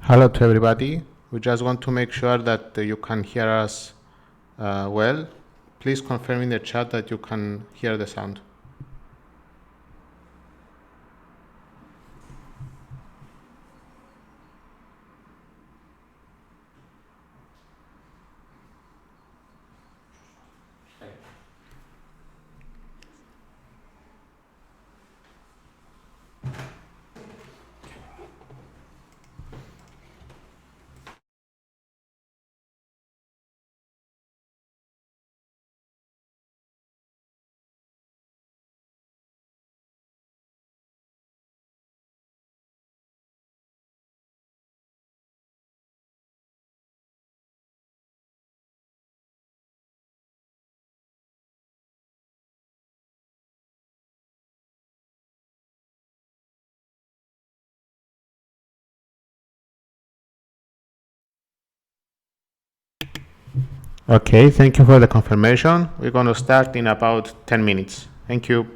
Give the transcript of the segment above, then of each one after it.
Hello to everybody. We just want to make sure that you can hear us well. Please confirm in the chat that you can hear the sound. Okay, thank you for the confirmation. We're going to start in about 10 minutes. Thank you.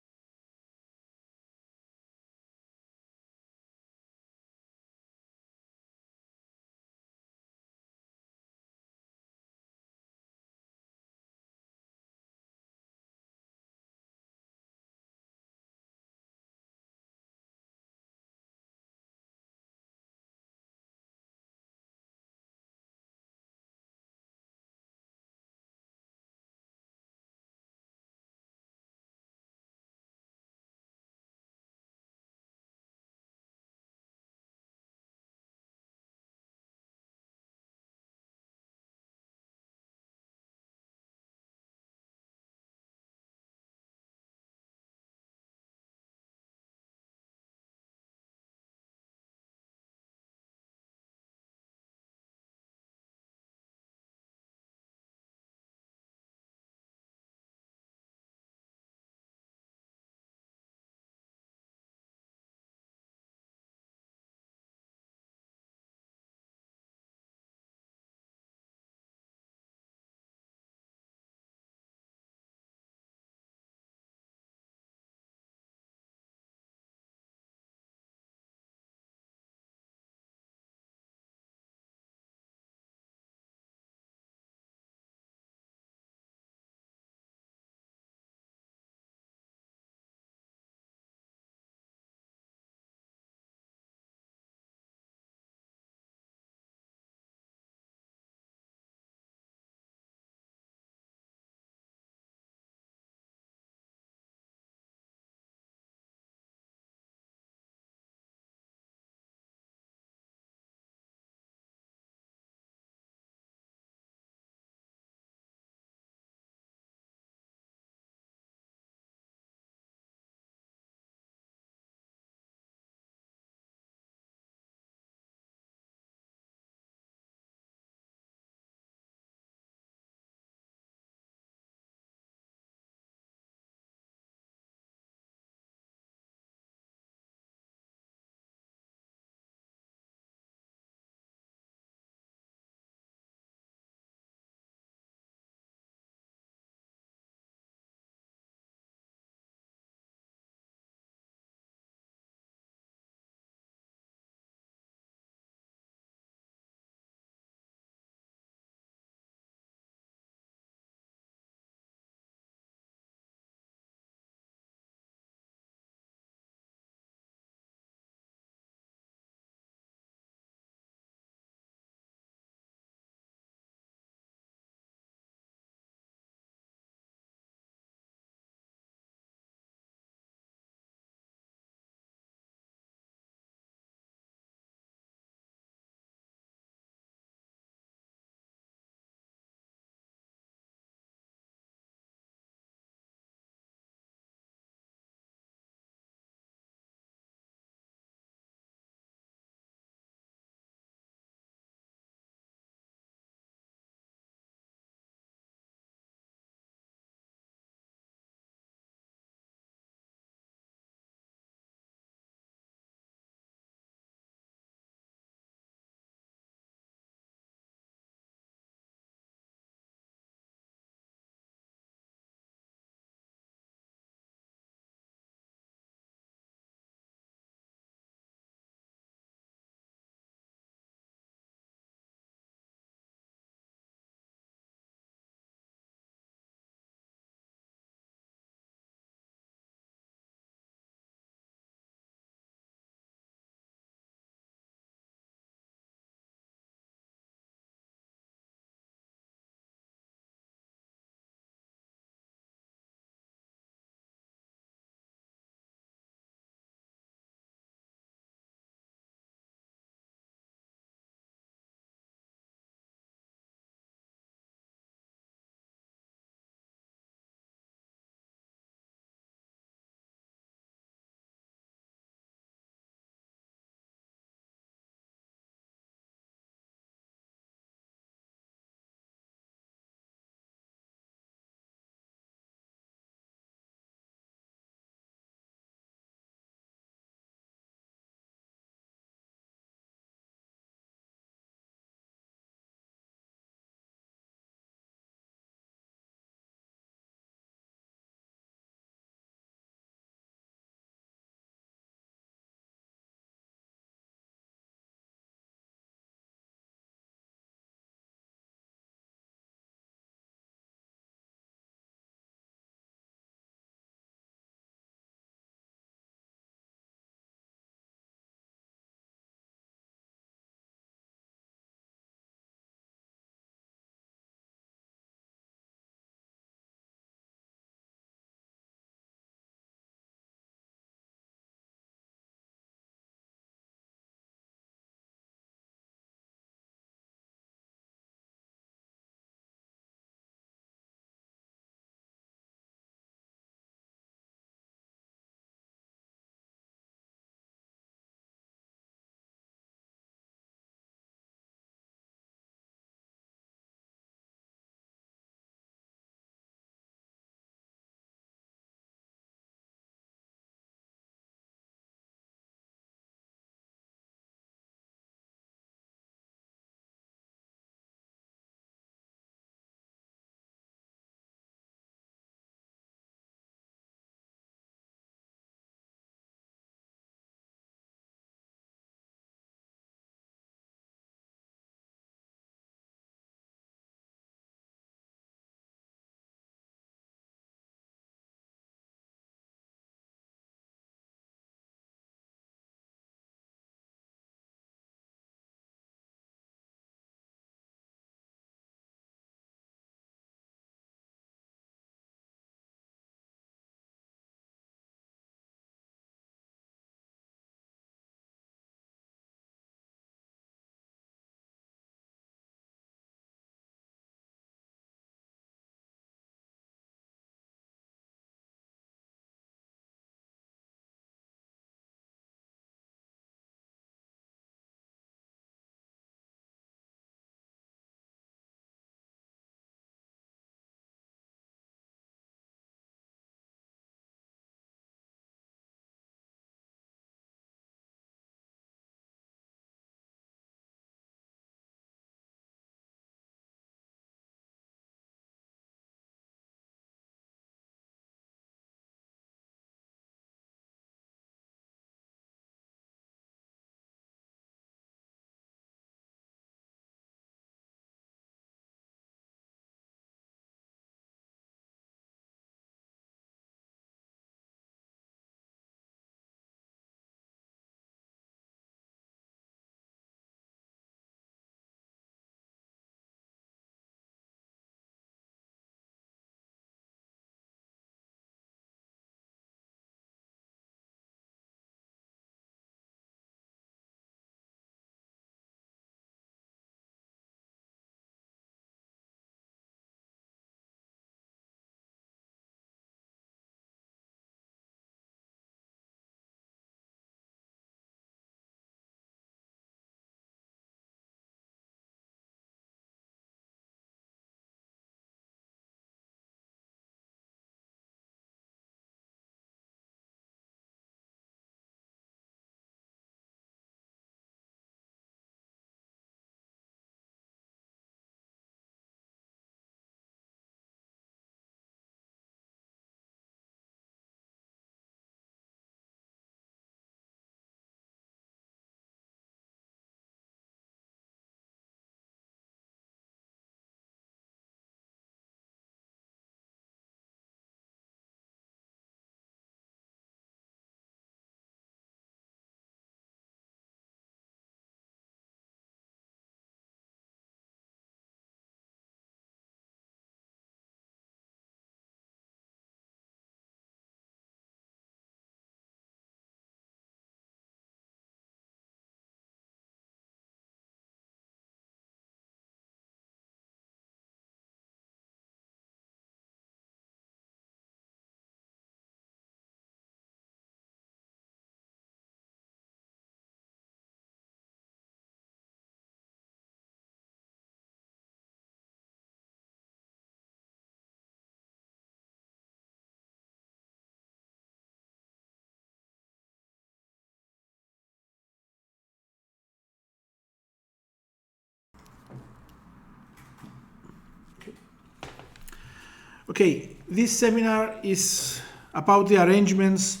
Okay, this seminar is about the arrangements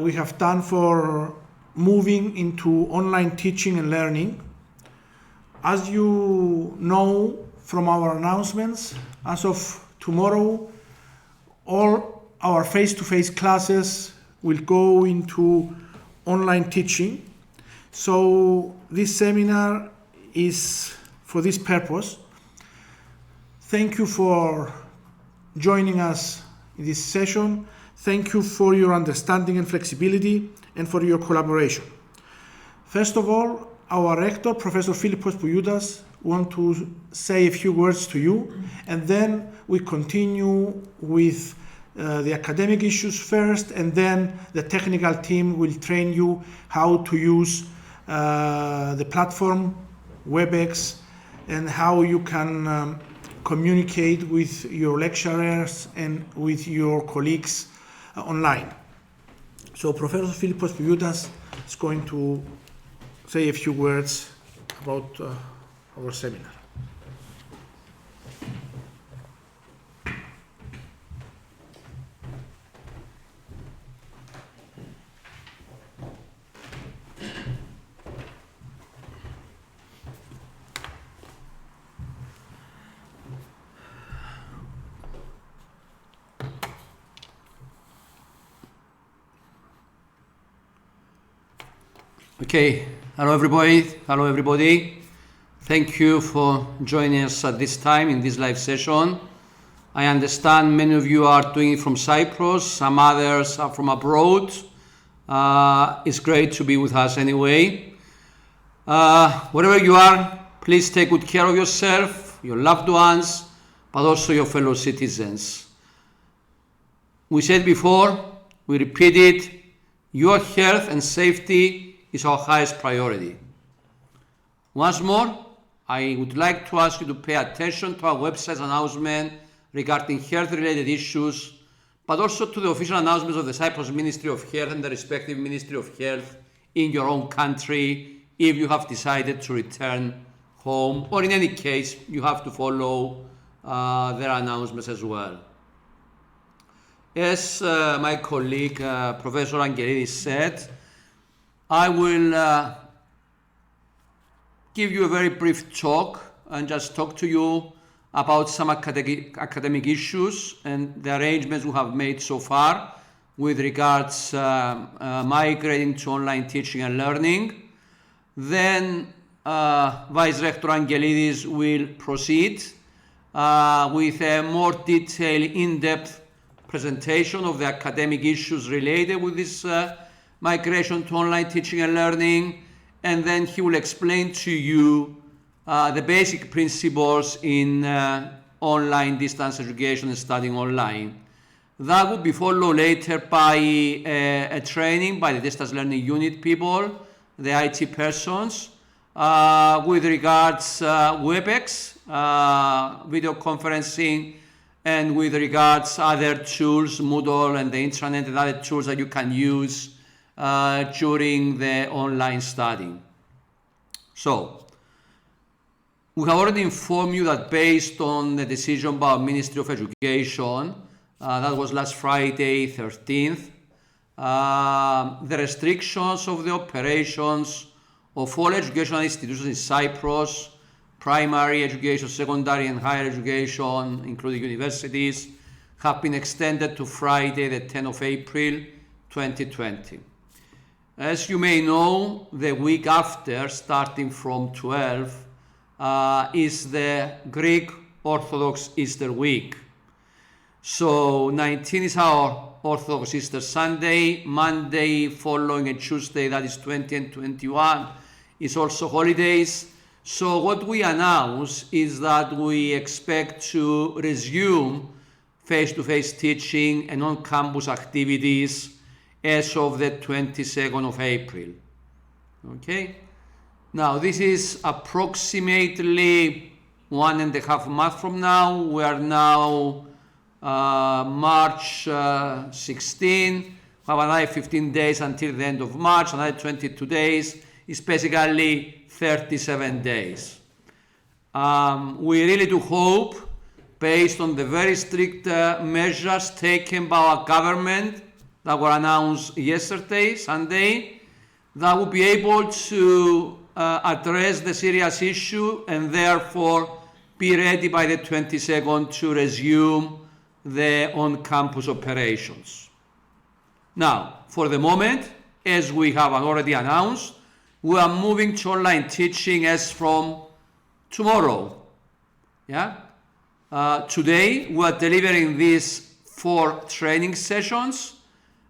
we have done for moving into online teaching and learning. As you know from our announcements, as of tomorrow, all our face-to-face classes will go into online teaching. So this seminar is for this purpose. Thank you for joining us in this session. Thank you for your understanding and flexibility and for your collaboration. First of all, our rector, Professor Philippos Poulioutas, want to say a few words to you, and then we continue with the academic issues first, and then the technical team will train you how to use the platform Webex and how you can communicate with your lecturers and with your colleagues online. So Professor Philippos Poulioutas is going to say a few words about our seminar. Okay, hello everybody. Thank you for joining us at this time in this live session. I understand many of you are doing it from Cyprus, some others are from abroad. It's great to be with us anyway. Wherever you are, please take good care of yourself, your loved ones, but also your fellow citizens. We said before, we repeat it, your health and safety is our highest priority. Once more, I would like to ask you to pay attention to our website's announcement regarding health-related issues, but also to the official announcements of the Cyprus Ministry of Health and the respective Ministry of Health in your own country if you have decided to return home, or in any case, you have to follow their announcements as well. As my colleague, Professor Angelidis said, I will give you a very brief talk and just talk to you about some academic issues and the arrangements we have made so far with regards migrating to online teaching and learning. Then Vice Rector Angelidis will proceed with a more detailed, in-depth presentation of the academic issues related with this migration to online teaching and learning, and then he will explain to you the basic principles in online distance education and studying online. That will be followed later by a training by the distance learning unit people, the IT persons, with regards Webex, video conferencing, and with regards other tools, Moodle and the intranet and other tools that you can use during the online study. So, we have already informed you that based on the decision by our Ministry of Education, that was last Friday, 13th, the restrictions of the operations of all educational institutions in Cyprus, primary education, secondary and higher education, including universities, have been extended to Friday, the 10th of April, 2020. As you may know, the week after, starting from 12, is the Greek Orthodox Easter week. So 19 is our Orthodox Easter Sunday, Monday following and Tuesday, that is 20 and 21, is also holidays. So what we announce is that we expect to resume face-to-face teaching and on-campus activities as of the 22nd of April. Okay? Now, this is approximately 1.5 months from now. We are now March 16. We have another 15 days until the end of March, another 22 days. It's basically 37 days. We really do hope based on the very strict measures taken by our government that were announced yesterday, Sunday, that will be able to address the serious issue and therefore be ready by the 22nd to resume the on-campus operations. Now, for the moment, as we have already announced, we are moving to online teaching as from tomorrow. Yeah. Today we are delivering these 4 training sessions.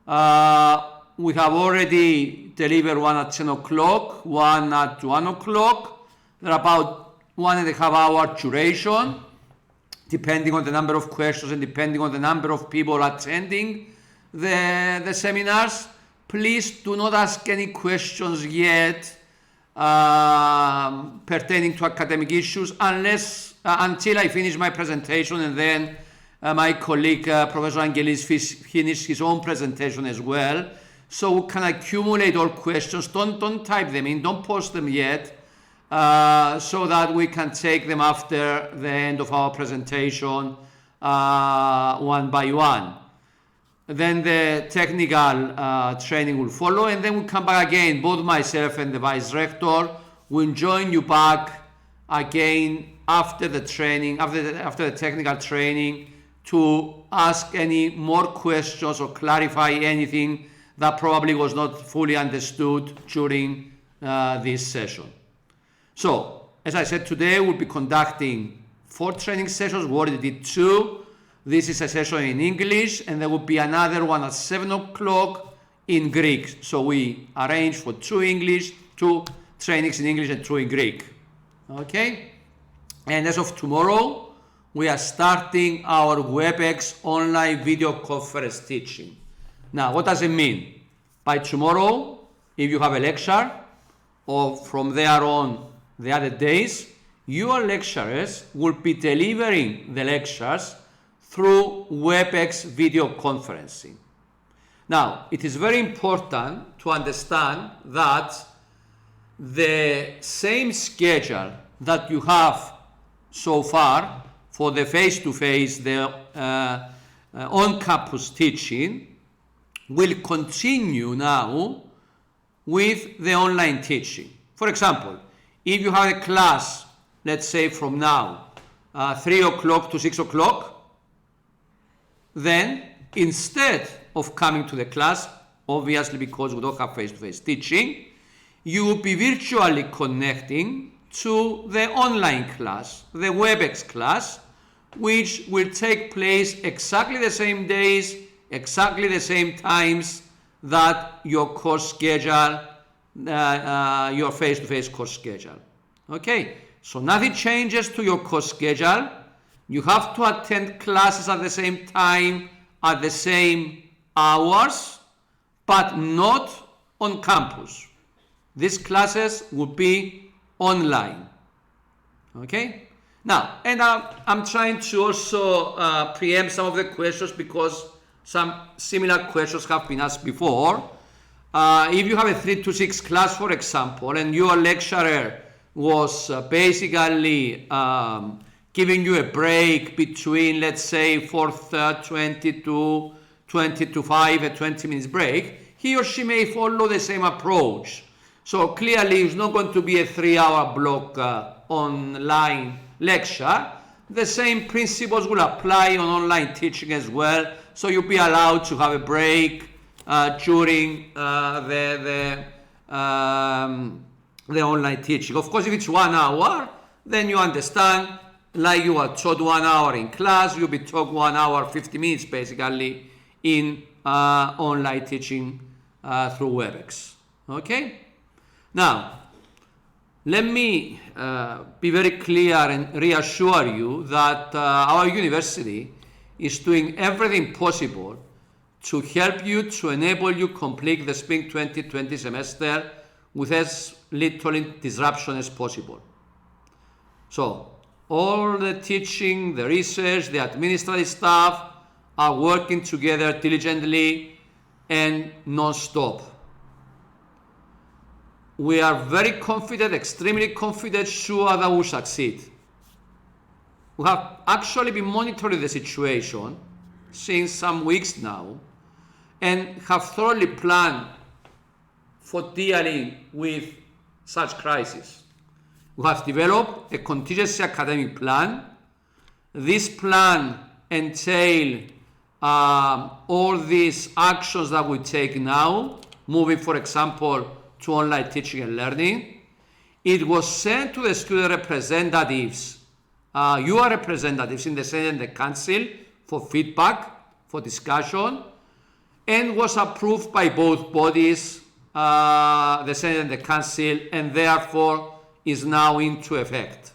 We have already delivered one at 10 o'clock, one at 1 o'clock. They're about 1.5 hour duration, depending on the number of questions and depending on the number of people attending the seminars. Please do not ask any questions yet pertaining to academic issues until I finish my presentation, and then my colleague Professor Angelis finish his own presentation as well, so we can accumulate all questions. Don't type them in, don't post them yet, so that we can take them after the end of our presentation one by one. Then the technical training will follow, and then we'll come back again. Both myself and the Vice Rector will join you back again after the training, after the technical training, to ask any more questions or clarify anything that probably was not fully understood during this session. So, as I said, today we'll be conducting 4 training sessions. We already did 2. This is a session in English, and there will be another one at 7 o'clock in Greek. So we arranged for 2 trainings in English and 2 in Greek. Okay? And as of tomorrow, we are starting our Webex online video conference teaching. Now, what does it mean? By tomorrow, if you have a lecture, or from there on the other days, your lecturers will be delivering the lectures through Webex video conferencing. Now, it is very important to understand that the same schedule that you have so far for the face-to-face, the on-campus teaching, will continue now with the online teaching. For example, if you have a class, let's say from now, 3 o'clock to 6 o'clock, then instead of coming to the class, obviously because we don't have face-to-face teaching, you will be virtually connecting to the online class, the Webex class, which will take place exactly the same days, exactly the same times that your course schedule, your face-to-face course schedule. Okay, so nothing changes to your course schedule. You have to attend classes at the same time, at the same hours, but not on campus. These classes will be online. Okay? Now, and I'm trying to also preempt some of the questions because some similar questions have been asked before. If you have a 3 to 6 class, for example, and your lecturer was basically giving you a break between, let's say, 4:20 to 20 to 5, a 20 minutes break, he or she may follow the same approach. So clearly it's not going to be a 3-hour block online lecture. The same principles will apply on online teaching as well. So you'll be allowed to have a break during the online teaching. Of course, if it's 1 hour, then you understand, like you are taught 1 hour in class, you'll be taught 1 hour, 50 minutes basically in online teaching through Webex. Okay? Now, let me be very clear and reassure you that our university is doing everything possible to help you, to enable you complete the spring 2020 semester with as little disruption as possible. So, all the teaching, the research, the administrative staff are working together diligently and non-stop. We are very confident, extremely confident, sure that we will succeed. We have actually been monitoring the situation since some weeks now and have thoroughly planned for dealing with such crisis. We have developed a contingency academic plan. This plan entails all these actions that we take now, moving, for example, to online teaching and learning. It was sent to the student representatives, your representatives in the Senate and the Council, for feedback, for discussion, and was approved by both bodies, the Senate and the Council, and therefore is now into effect.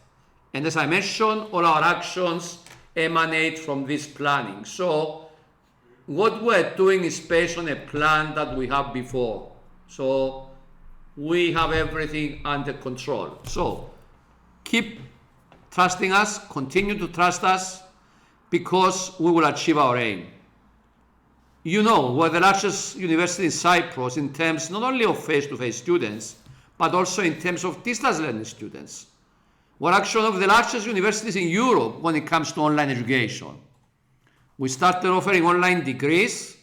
And as I mentioned, all our actions emanate from this planning. So what we're doing is based on a plan that we have before. So we have everything under control. So keep trusting us, continue to trust us, because we will achieve our aim. You know, we're the largest university in Cyprus in terms not only of face-to-face students, but also in terms of distance learning students. We're actually one of the largest universities in Europe when it comes to online education. We started offering online degrees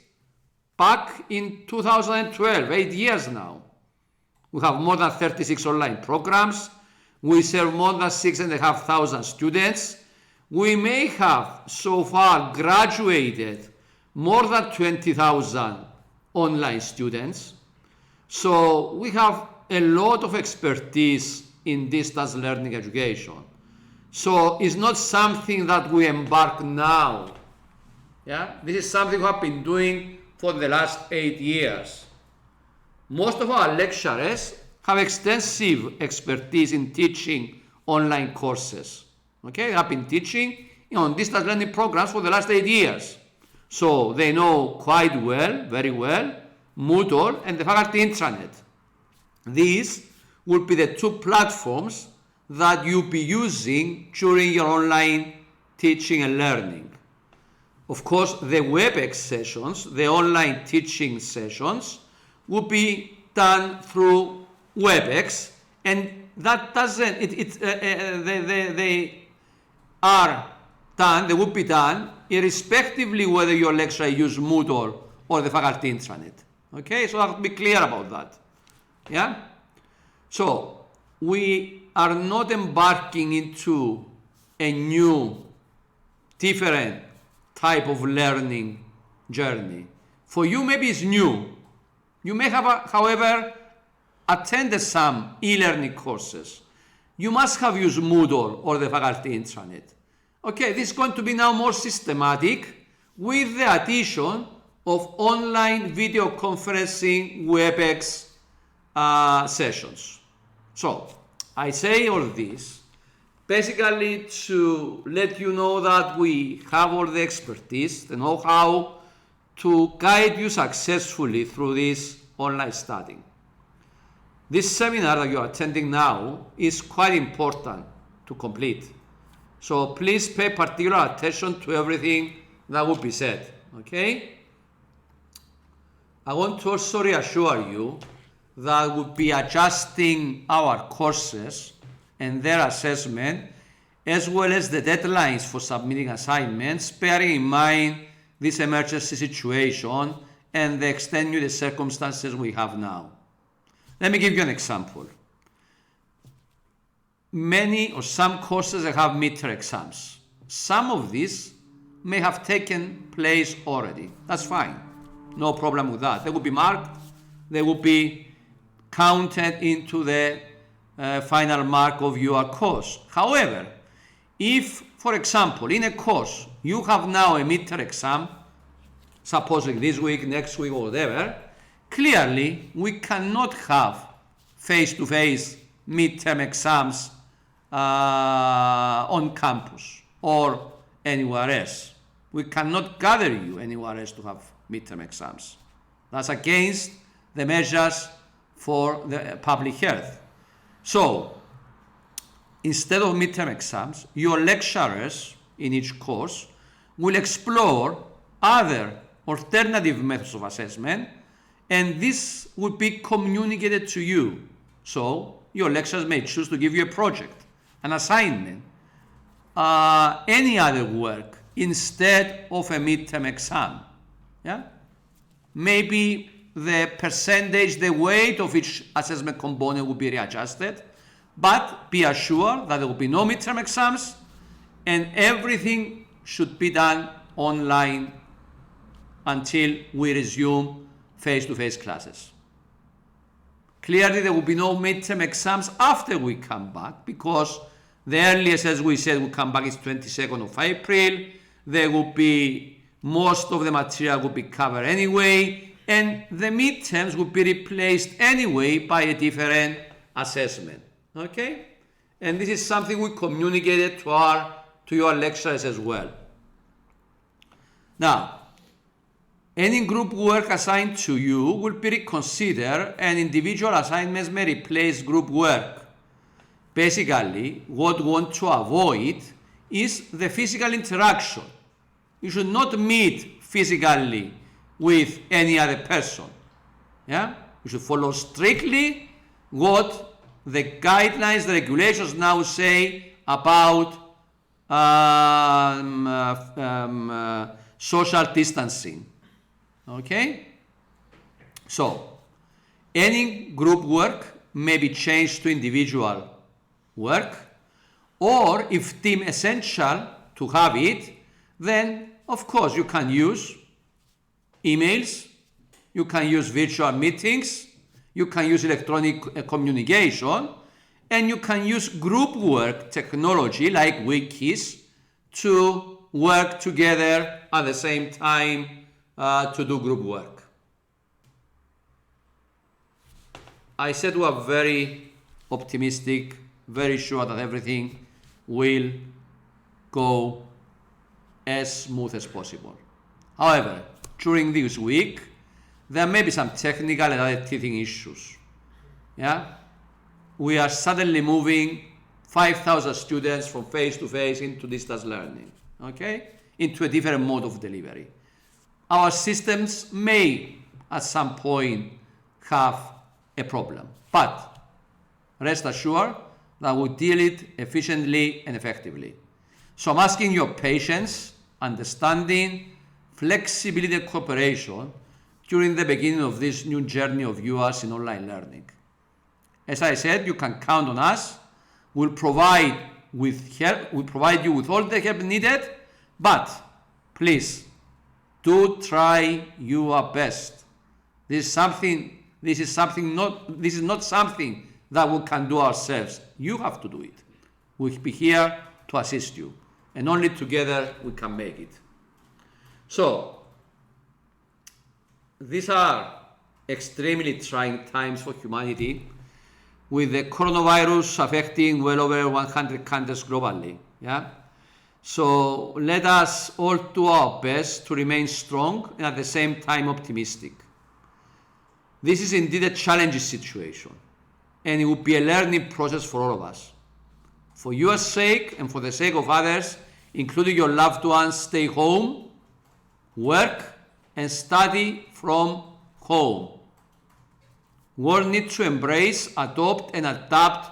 back in 2012, 8 years now. We have more than 36 online programs. We serve more than 6,500 students. We may have so far graduated more than 20,000 online students. So we have a lot of expertise in distance learning education. So it's not something that we embark now. Yeah? This is something we have been doing for the last 8 years. Most of our lecturers have extensive expertise in teaching online courses. Okay, they have been teaching on distance learning programs for the last 8 years. So they know quite well, very well, Moodle and the faculty intranet. These will be the two platforms that you'll be using during your online teaching and learning. Of course, the Webex sessions, the online teaching sessions, will be done through Webex, and that doesn't, they are done, they will be done irrespectively whether your lecturer use Moodle or the faculty intranet. Okay, so I have to be clear about that. Yeah? So we are not embarking into a new, different type of learning journey. For you, maybe it's new. You may have, however, attended some e-learning courses. You must have used Moodle or the faculty intranet. Okay, this is going to be now more systematic with the addition of online video conferencing Webex sessions. So I say all this basically to let you know that we have all the expertise, the know-how to guide you successfully through this online studying. This seminar that you are attending now is quite important to complete. So please pay particular attention to everything that will be said, okay? I want to also reassure you that we'll be adjusting our courses and their assessment, as well as the deadlines for submitting assignments, bearing in mind this emergency situation and the extenuating circumstances we have now. Let me give you an example. Many or some courses have midterm exams. Some of these may have taken place already. That's fine. No problem with that. They will be marked. They will be counted into the final mark of your course. However, if, for example, in a course, you have now a midterm exam, supposedly this week, next week, or whatever, clearly we cannot have face-to-face midterm exams on campus or anywhere else. We cannot gather you anywhere else to have midterm exams. That's against the measures for the public health. So, instead of midterm exams, your lecturers in each course will explore other alternative methods of assessment, and this will be communicated to you. So, your lecturers may choose to give you a project, an assignment, any other work instead of a midterm exam. Yeah? Maybe the percentage, the weight of each assessment component will be readjusted, but be assured that there will be no midterm exams and everything should be done online until we resume face-to-face classes. Clearly, there will be no midterm exams after we come back, because the earliest, as we said, will come back is 22nd of April. There will be, most of the material will be covered anyway, and the midterms will be replaced anyway by a different assessment. Okay? And this is something we communicated to your lecturers as well. Now, any group work assigned to you will be reconsidered, and individual assignments may replace group work. Basically, what we want to avoid is the physical interaction. You should not meet physically with any other person. Yeah? You should follow strictly what the guidelines, the regulations now say about social distancing. Okay? So, any group work may be changed to individual work, or if deemed essential to have it, then of course you can use emails, you can use virtual meetings, you can use electronic communication, and you can use group work technology like wikis to work together at the same time to do group work. I said we are very optimistic, very sure that everything will go as smooth as possible. However, during this week, there may be some technical and other teething issues. Yeah? We are suddenly moving 5,000 students from face-to-face into distance learning, okay? Into a different mode of delivery. Our systems may, at some point, have a problem, but rest assured that we'll deal it efficiently and effectively. So I'm asking your patience, understanding, flexibility, and cooperation during the beginning of this new journey of yours in online learning. As I said, you can count on us. We'll provide you with all the help needed, but please do try your best. This is not something that we can do ourselves. You have to do it. We'll be here to assist you, and only together we can make it. So, these are extremely trying times for humanity, with the coronavirus affecting well over 100 countries globally. Yeah? So let us all do our best to remain strong and at the same time optimistic. This is indeed a challenging situation, and it will be a learning process for all of us. For your sake and for the sake of others, including your loved ones, stay home, work, and study from home. We need to embrace, adopt, and adapt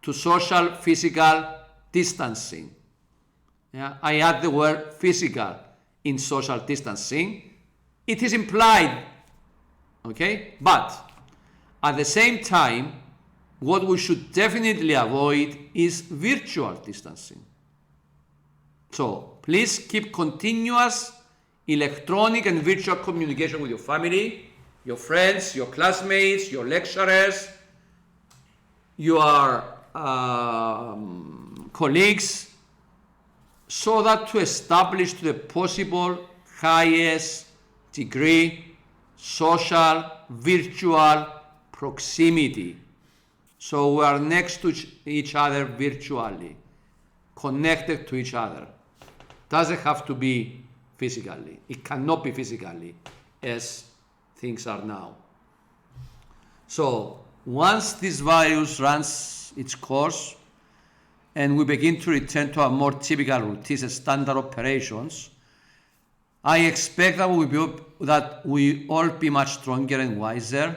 to social physical distancing. Yeah, I add the word physical in social distancing. It is implied, okay? But at the same time, what we should definitely avoid is virtual distancing. So please keep continuous electronic and virtual communication with your family, your friends, your classmates, your lecturers, your colleagues, so that to establish to the possible highest degree social virtual proximity. So we are next to each other virtually, connected to each other. Doesn't have to be physically. It cannot be physically as things are now. So once this virus runs its course and we begin to return to our more typical routines and standard operations, I expect that we all be much stronger and wiser,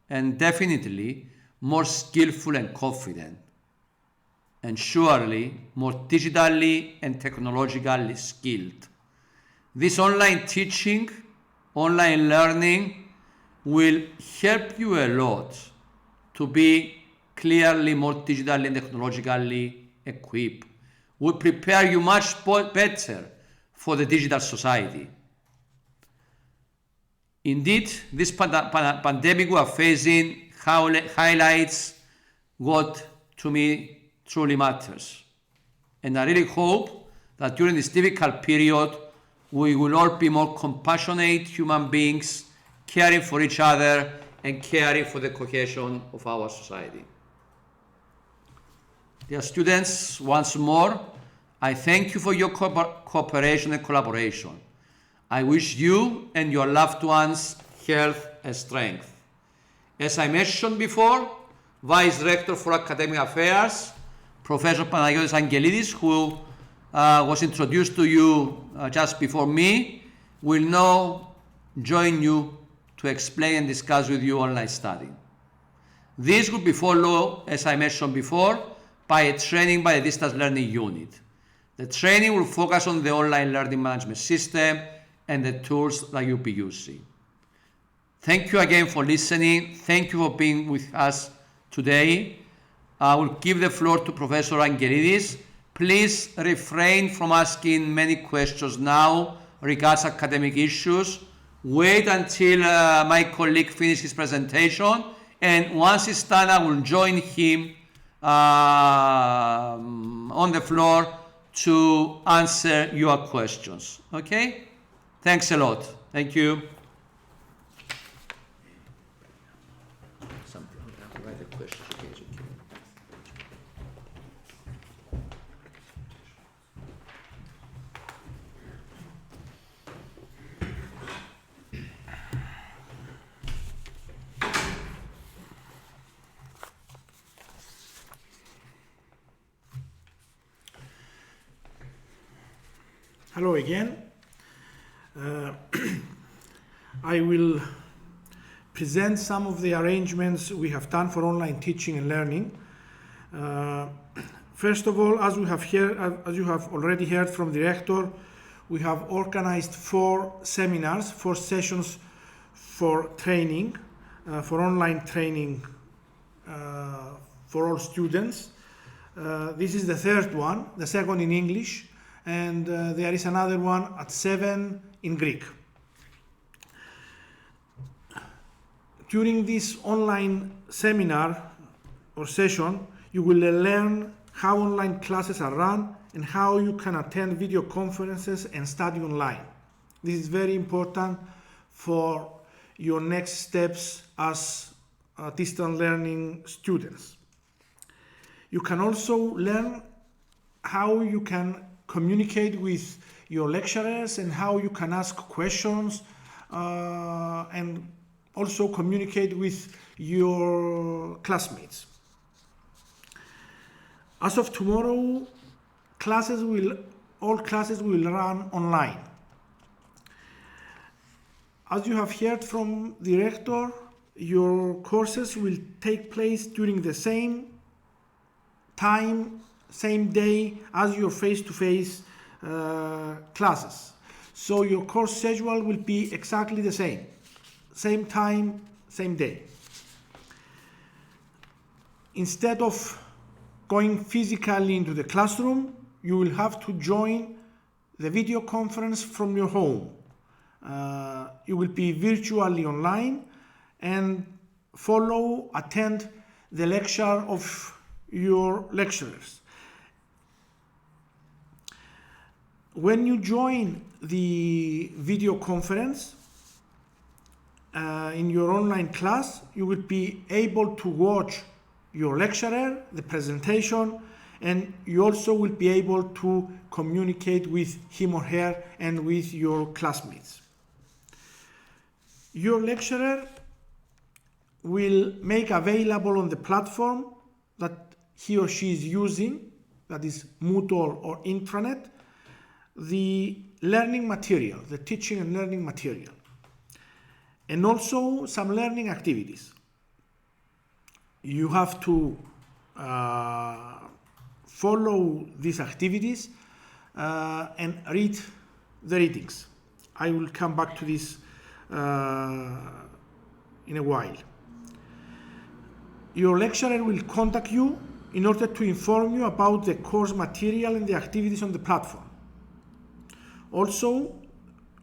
and definitely more skillful and confident. and surely more digitally and technologically skilled. This online teaching, online learning will help you a lot to be clearly more digitally and technologically equipped. Will prepare you much better for the digital society. Indeed, this pandemic we are facing highlights what to me truly matters. And I really hope that during this difficult period, we will all be more compassionate human beings, caring for each other and caring for the cohesion of our society. Dear students, once more, I thank you for your cooperation and collaboration. I wish you and your loved ones health and strength. As I mentioned before, Vice Rector for Academic Affairs, Professor Panagiotis Angelidis, who was introduced to you just before me, will now join you to explain and discuss with you online study. This will be followed, as I mentioned before, by a training by the Distance Learning Unit. The training will focus on the online learning management system and the tools that you'll be using. Thank you again for listening. Thank you for being with us today. I will give the floor to Professor Angelidis. Please refrain from asking many questions now regarding academic issues. Wait until my colleague finishes his presentation, and once he's done, I will join him on the floor to answer your questions. Okay? Thanks a lot. Thank you. Hello again. I will present some of the arrangements we have done for online teaching and learning. First of all, as you have already heard from the rector, we have organized 4 seminars, 4 sessions for training, for online training for all students. This is the 3rd one, the 2nd in English, and there is another one at 7 in Greek. During this online seminar or session, you will learn how online classes are run and how you can attend video conferences and study online. This is very important for your next steps as distance learning students. You can also learn how you can communicate with your lecturers and how you can ask questions and also communicate with your classmates. As of tomorrow, all classes will run online. As you have heard from the rector, your courses will take place during the same time, same day as your face-to-face classes. So your course schedule will be exactly the same. Same time, same day. Instead of going physically into the classroom, you will have to join the video conference from your home. You will be virtually online and attend the lecture of your lecturers. When you join the video conference in your online class, you will be able to watch your lecturer, the presentation, and you also will be able to communicate with him or her and with your classmates. Your lecturer will make available on the platform that he or she is using, that is Moodle or intranet, the learning material, the teaching and learning material, and also some learning activities. You have to follow these activities and read the readings. I will come back to this in a while. Your lecturer will contact you in order to inform you about the course material and the activities on the platform. Also,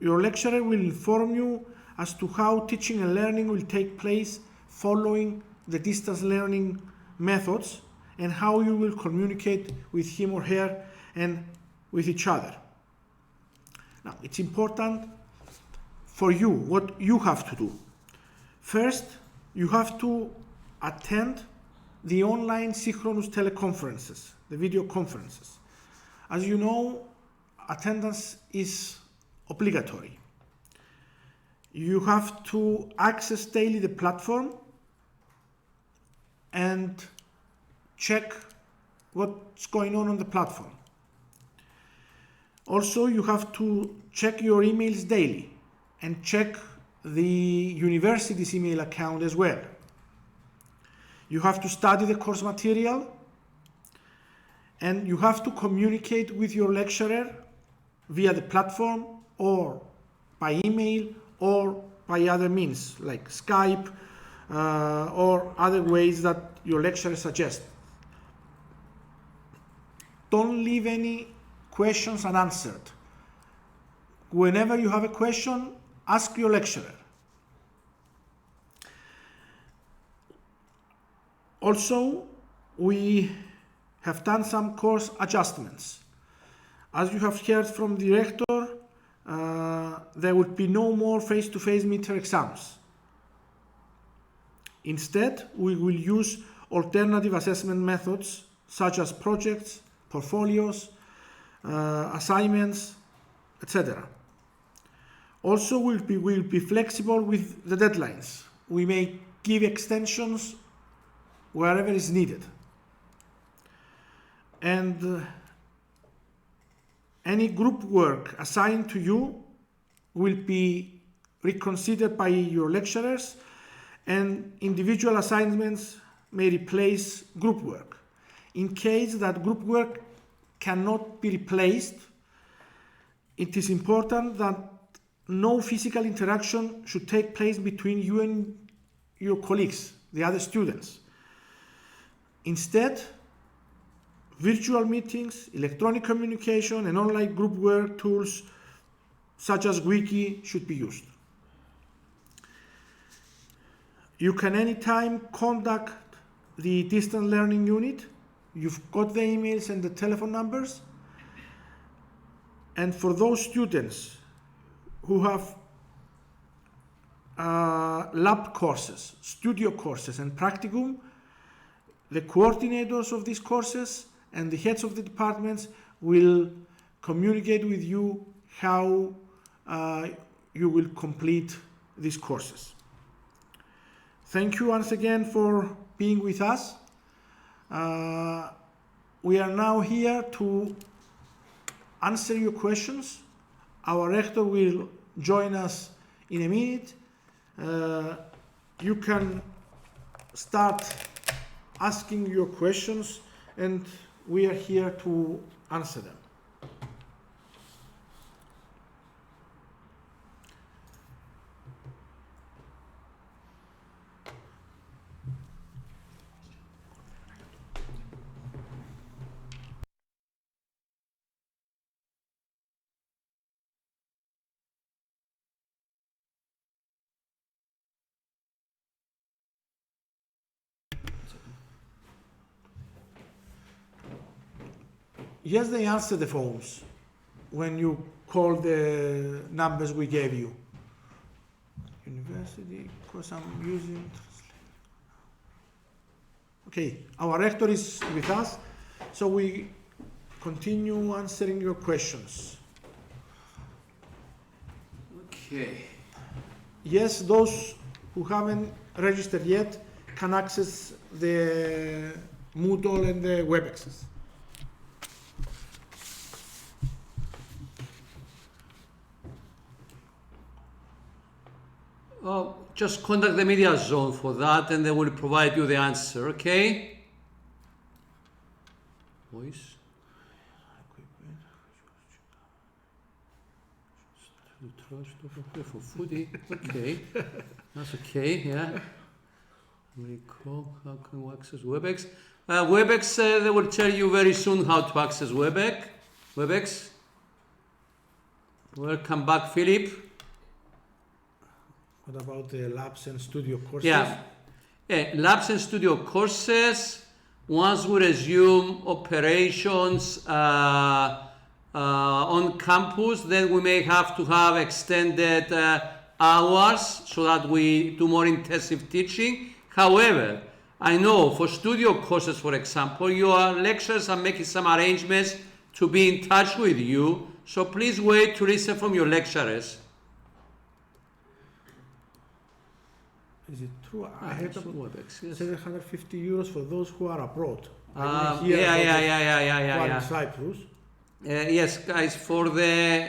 your lecturer will inform you as to how teaching and learning will take place following the distance learning methods and how you will communicate with him or her and with each other. Now, it's important for you what you have to do. First, you have to attend the online synchronous teleconferences, the video conferences. As you know, attendance is obligatory. You have to access daily the platform and check what's going on the platform. Also, you have to check your emails daily and check the university's email account as well. You have to study the course material and you have to communicate with your lecturer via the platform or by email or by other means like Skype or other ways that your lecturer suggests. Don't leave any questions unanswered. Whenever you have a question, ask your lecturer. Also, we have done some course adjustments. As you have heard from the director, there will be no more face-to-face midterm exams. Instead, we will use alternative assessment methods such as projects, portfolios, assignments, etc. Also, we'll be flexible with the deadlines. We may give extensions wherever is needed. And any group work assigned to you will be reconsidered by your lecturers, and individual assignments may replace group work. In case that group work cannot be replaced, it is important that no physical interaction should take place between you and your colleagues, the other students. Instead, virtual meetings, electronic communication, and online group work tools such as Wiki should be used. You can anytime contact the distance learning unit. You've got the emails and the telephone numbers. And for those students who have lab courses, studio courses, and practicum, the coordinators of these courses and the heads of the departments will communicate with you how you will complete these courses. Thank you once again for being with us. We are now here to answer your questions. Our rector will join us in a minute. You can start asking your questions and we are here to answer them. Yes, they answer the phones when you call the numbers we gave you. University, because I'm using. Okay, our rector is with us, so we continue answering your questions. Okay. Yes, those who haven't registered yet can access the Moodle and the Webexes. Just contact the media zone for that and they will provide you the answer, okay? voice. For foodie. Okay, that's okay. Yeah. Recall how can we access Webex? Webex, they will tell you very soon how to access Webex. Welcome back, Philip. What about the labs and studio courses? Yeah, labs and studio courses. Once we resume operations on campus, then we may have to have extended hours so that we do more intensive teaching. However, I know for studio courses, for example, your lecturers are making some arrangements to be in touch with you. So please wait to listen from your lecturers. Is it true? I heard about Webex, yes. 750 euros for those who are abroad. Yeah. In Cyprus. Yes, guys, for the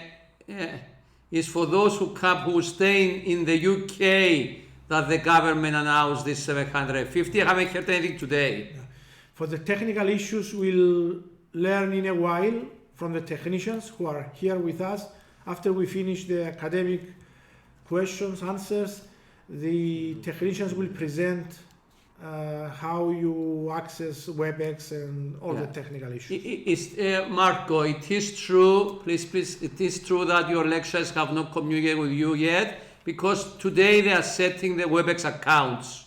is for those who stay in the UK that the government announced this 750. I haven't heard anything today. Yeah. For the technical issues, we'll learn in a while from the technicians who are here with us. After we finish the academic questions, answers, the technicians will present how you access Webex and all the technical issues. Marco, it is true, please, it is true that your lecturers have not communicated with you yet, because today they are setting the Webex accounts.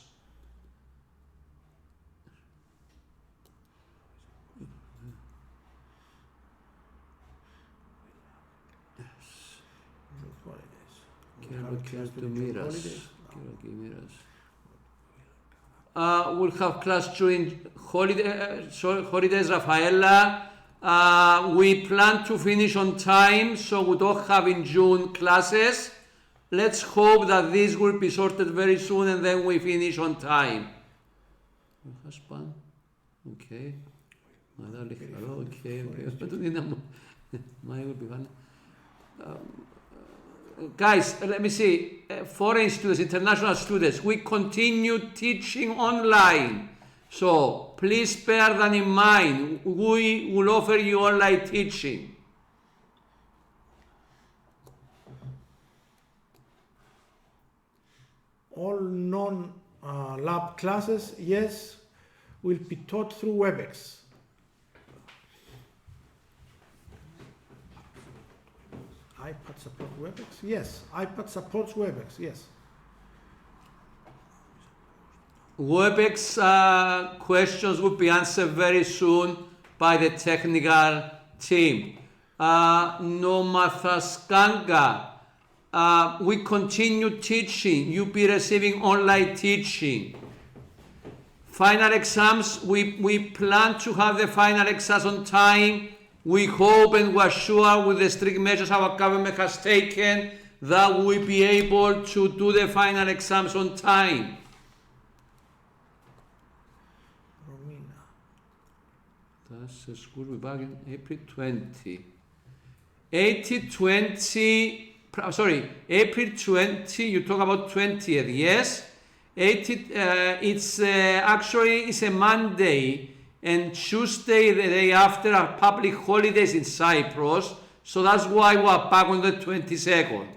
We'll have class during holidays, Rafaela. We plan to finish on time, so we don't have in June classes. Let's hope that this will be sorted very soon and then we finish on time. Your husband? Okay. Okay. Mine will be fun. Guys, let me see. Foreign students, international students, we continue teaching online. So please bear that in mind. We will offer you online teaching. All non-lab classes, yes, will be taught through Webex. iPad support Webex? Yes, iPad supports Webex, yes. Webex questions will be answered very soon by the technical team. Nomathaskanga, we continue teaching. You'll be receiving online teaching. Final exams, we plan to have the final exams on time. We hope and we're sure with the strict measures our government has taken that we'll be able to do the final exams on time. That's the school will be back in April 20. April 20, you talk about 20th, yes? It's a Monday. And Tuesday, the day after, are public holidays in Cyprus, so that's why we're back on the 22nd.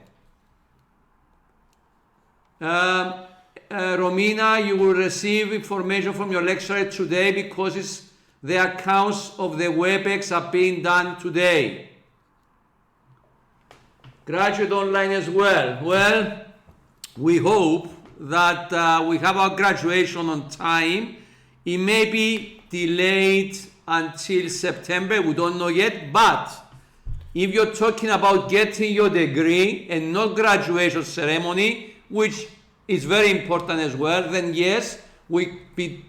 Romina, you will receive information from your lecturer today because the accounts of the Webex are being done today. Graduate online as well. Well, we hope that we have our graduation on time. It may be delayed until September, we don't know yet, but if you're talking about getting your degree and not graduation ceremony, which is very important as well, then yes, we be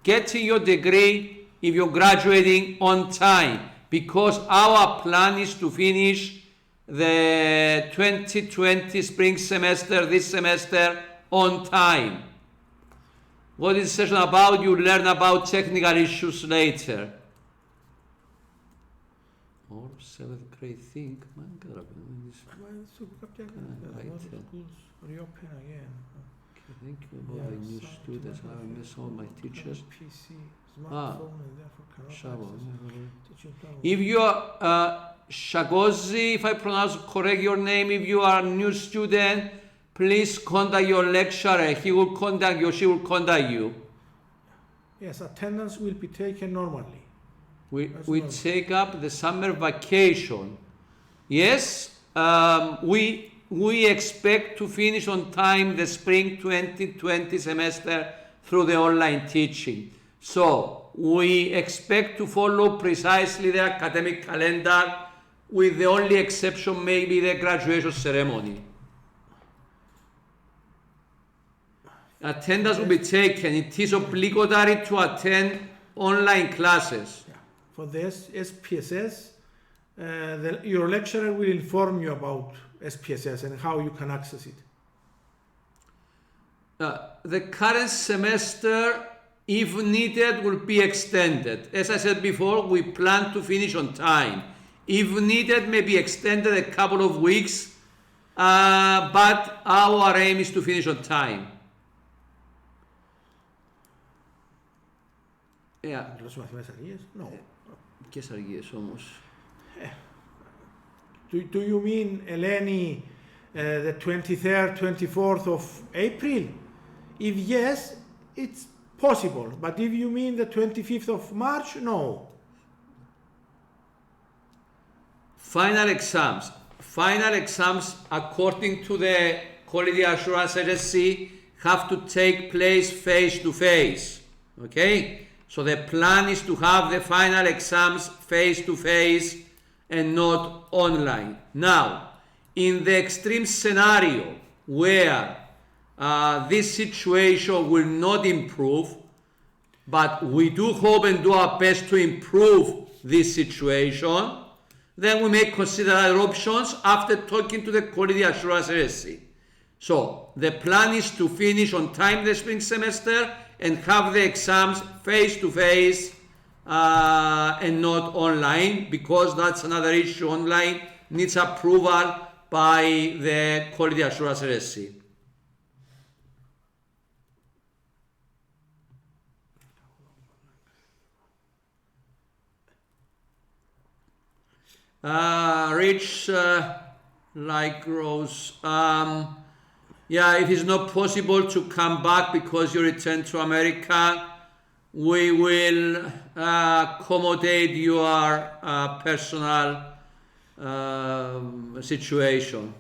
getting your degree if you're graduating on time, because our plan is to finish the 2020 spring semester, this semester, on time. What is the session about? You learn about technical issues later. Or 7th grade think. Reopen again. Thank you about the new students. I miss all my teachers. PC, Ah, smartphone, and therefore cannot Shabo. access teaching platform. If you are Shagozi, if I pronounce correct your name, if you are a new student, please contact your lecturer. He will contact you, she will contact you. Yes, attendance will be taken normally. We normal. take up the summer vacation. Yes, we expect to finish on time the spring 2020 semester through the online teaching. So we expect to follow precisely the academic calendar, with the only exception maybe the graduation ceremony. Attendance will be taken. It is obligatory to attend online classes. Yeah. For the SPSS, your lecturer will inform you about SPSS and how you can access it. The current semester, if needed, will be extended. As I said before, we plan to finish on time. If needed, may be extended a couple of weeks, but our aim is to finish on time. Yeah. Los μαθηματικές αργίες? No. Ποιες αργίες όμως? Do you mean, Eleni, the 23rd, 24th of April? If yes, it's possible. But if you mean the 25th of March, no. Final exams. Final exams, according to the Quality Assurance Agency, have to take place face to face. Okay? So the plan is to have the final exams face to face and not online. Now, in the extreme scenario where this situation will not improve, but we do hope and do our best to improve this situation, then we may consider other options after talking to the Quality Assurance Agency. So the plan is to finish on time the spring semester and have the exams face to face and not online, because that's another issue. Online needs approval by the Quality Assurance Agency. Rich like Rose. Yeah, if it's not possible to come back because you return to America, we will accommodate your personal situation.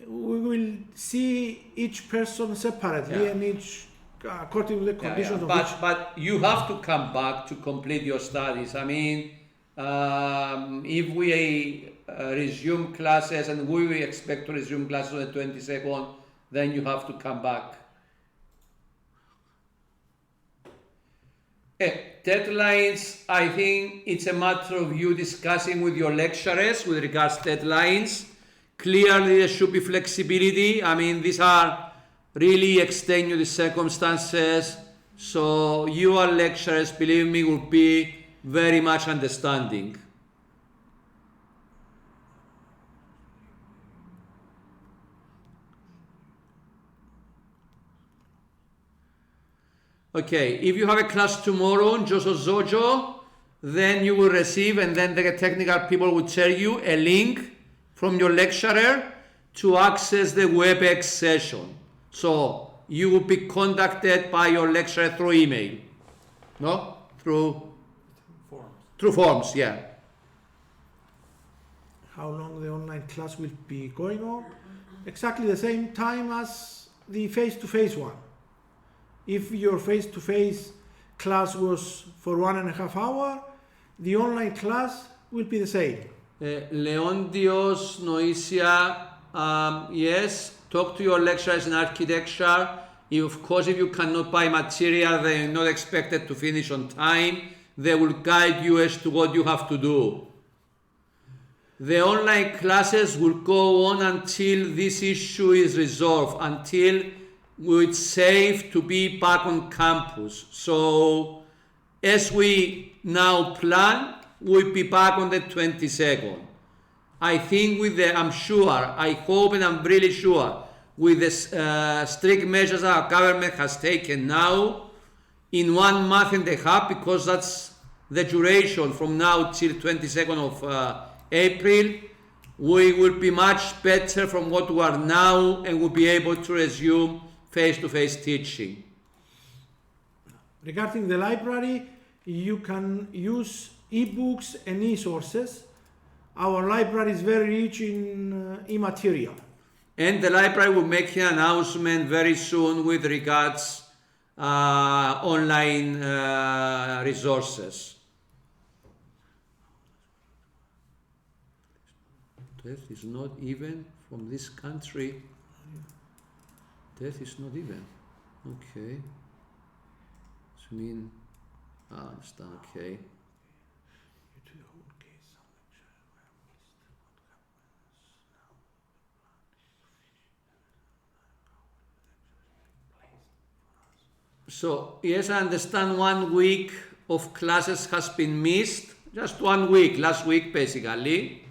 We will see each person separately and each according to the conditions of each. But you have to come back to complete your studies. I mean, if we resume classes, and we expect to resume classes on the 22nd, then you have to come back. Deadlines, I think it's a matter of you discussing with your lecturers with regards to deadlines. Clearly there should be flexibility. I mean, these are really extenuating circumstances, so your lecturers, believe me, will be very much understanding. Okay, if you have a class tomorrow in Joso Zojo, then you will receive, and then the technical people will tell you, a link from your lecturer to access the Webex session. So you will be contacted by your lecturer through email. No? Through forms, yeah. How long the online class will be going on? Exactly the same time as the face-to-face one. If your face-to-face class was for 1.5 hours, the online class will be the same. Leontios, Noisia, yes, talk to your lecturers in architecture. Of course, if you cannot buy material, they are not expected to finish on time. They will guide you as to what you have to do. The online classes will go on until this issue is resolved, until it's safe to be back on campus. So, as we now plan, we'll be back on the 22nd. I think I'm sure, I hope and I'm really sure, with the strict measures our government has taken now, in 1 month and a half, because that's the duration from now till 22nd of April, we will be much better from what we are now and will be able to resume face-to-face teaching. Regarding the library, you can use e-books and e-sources. Our library is very rich in e-material. And the library will make an announcement very soon with regards online resources. Death is not even from this country. Death is not even. Okay. I mean, I understand. Okay. So, yes, I understand 1 week of classes has been missed. Just 1 week, last week basically.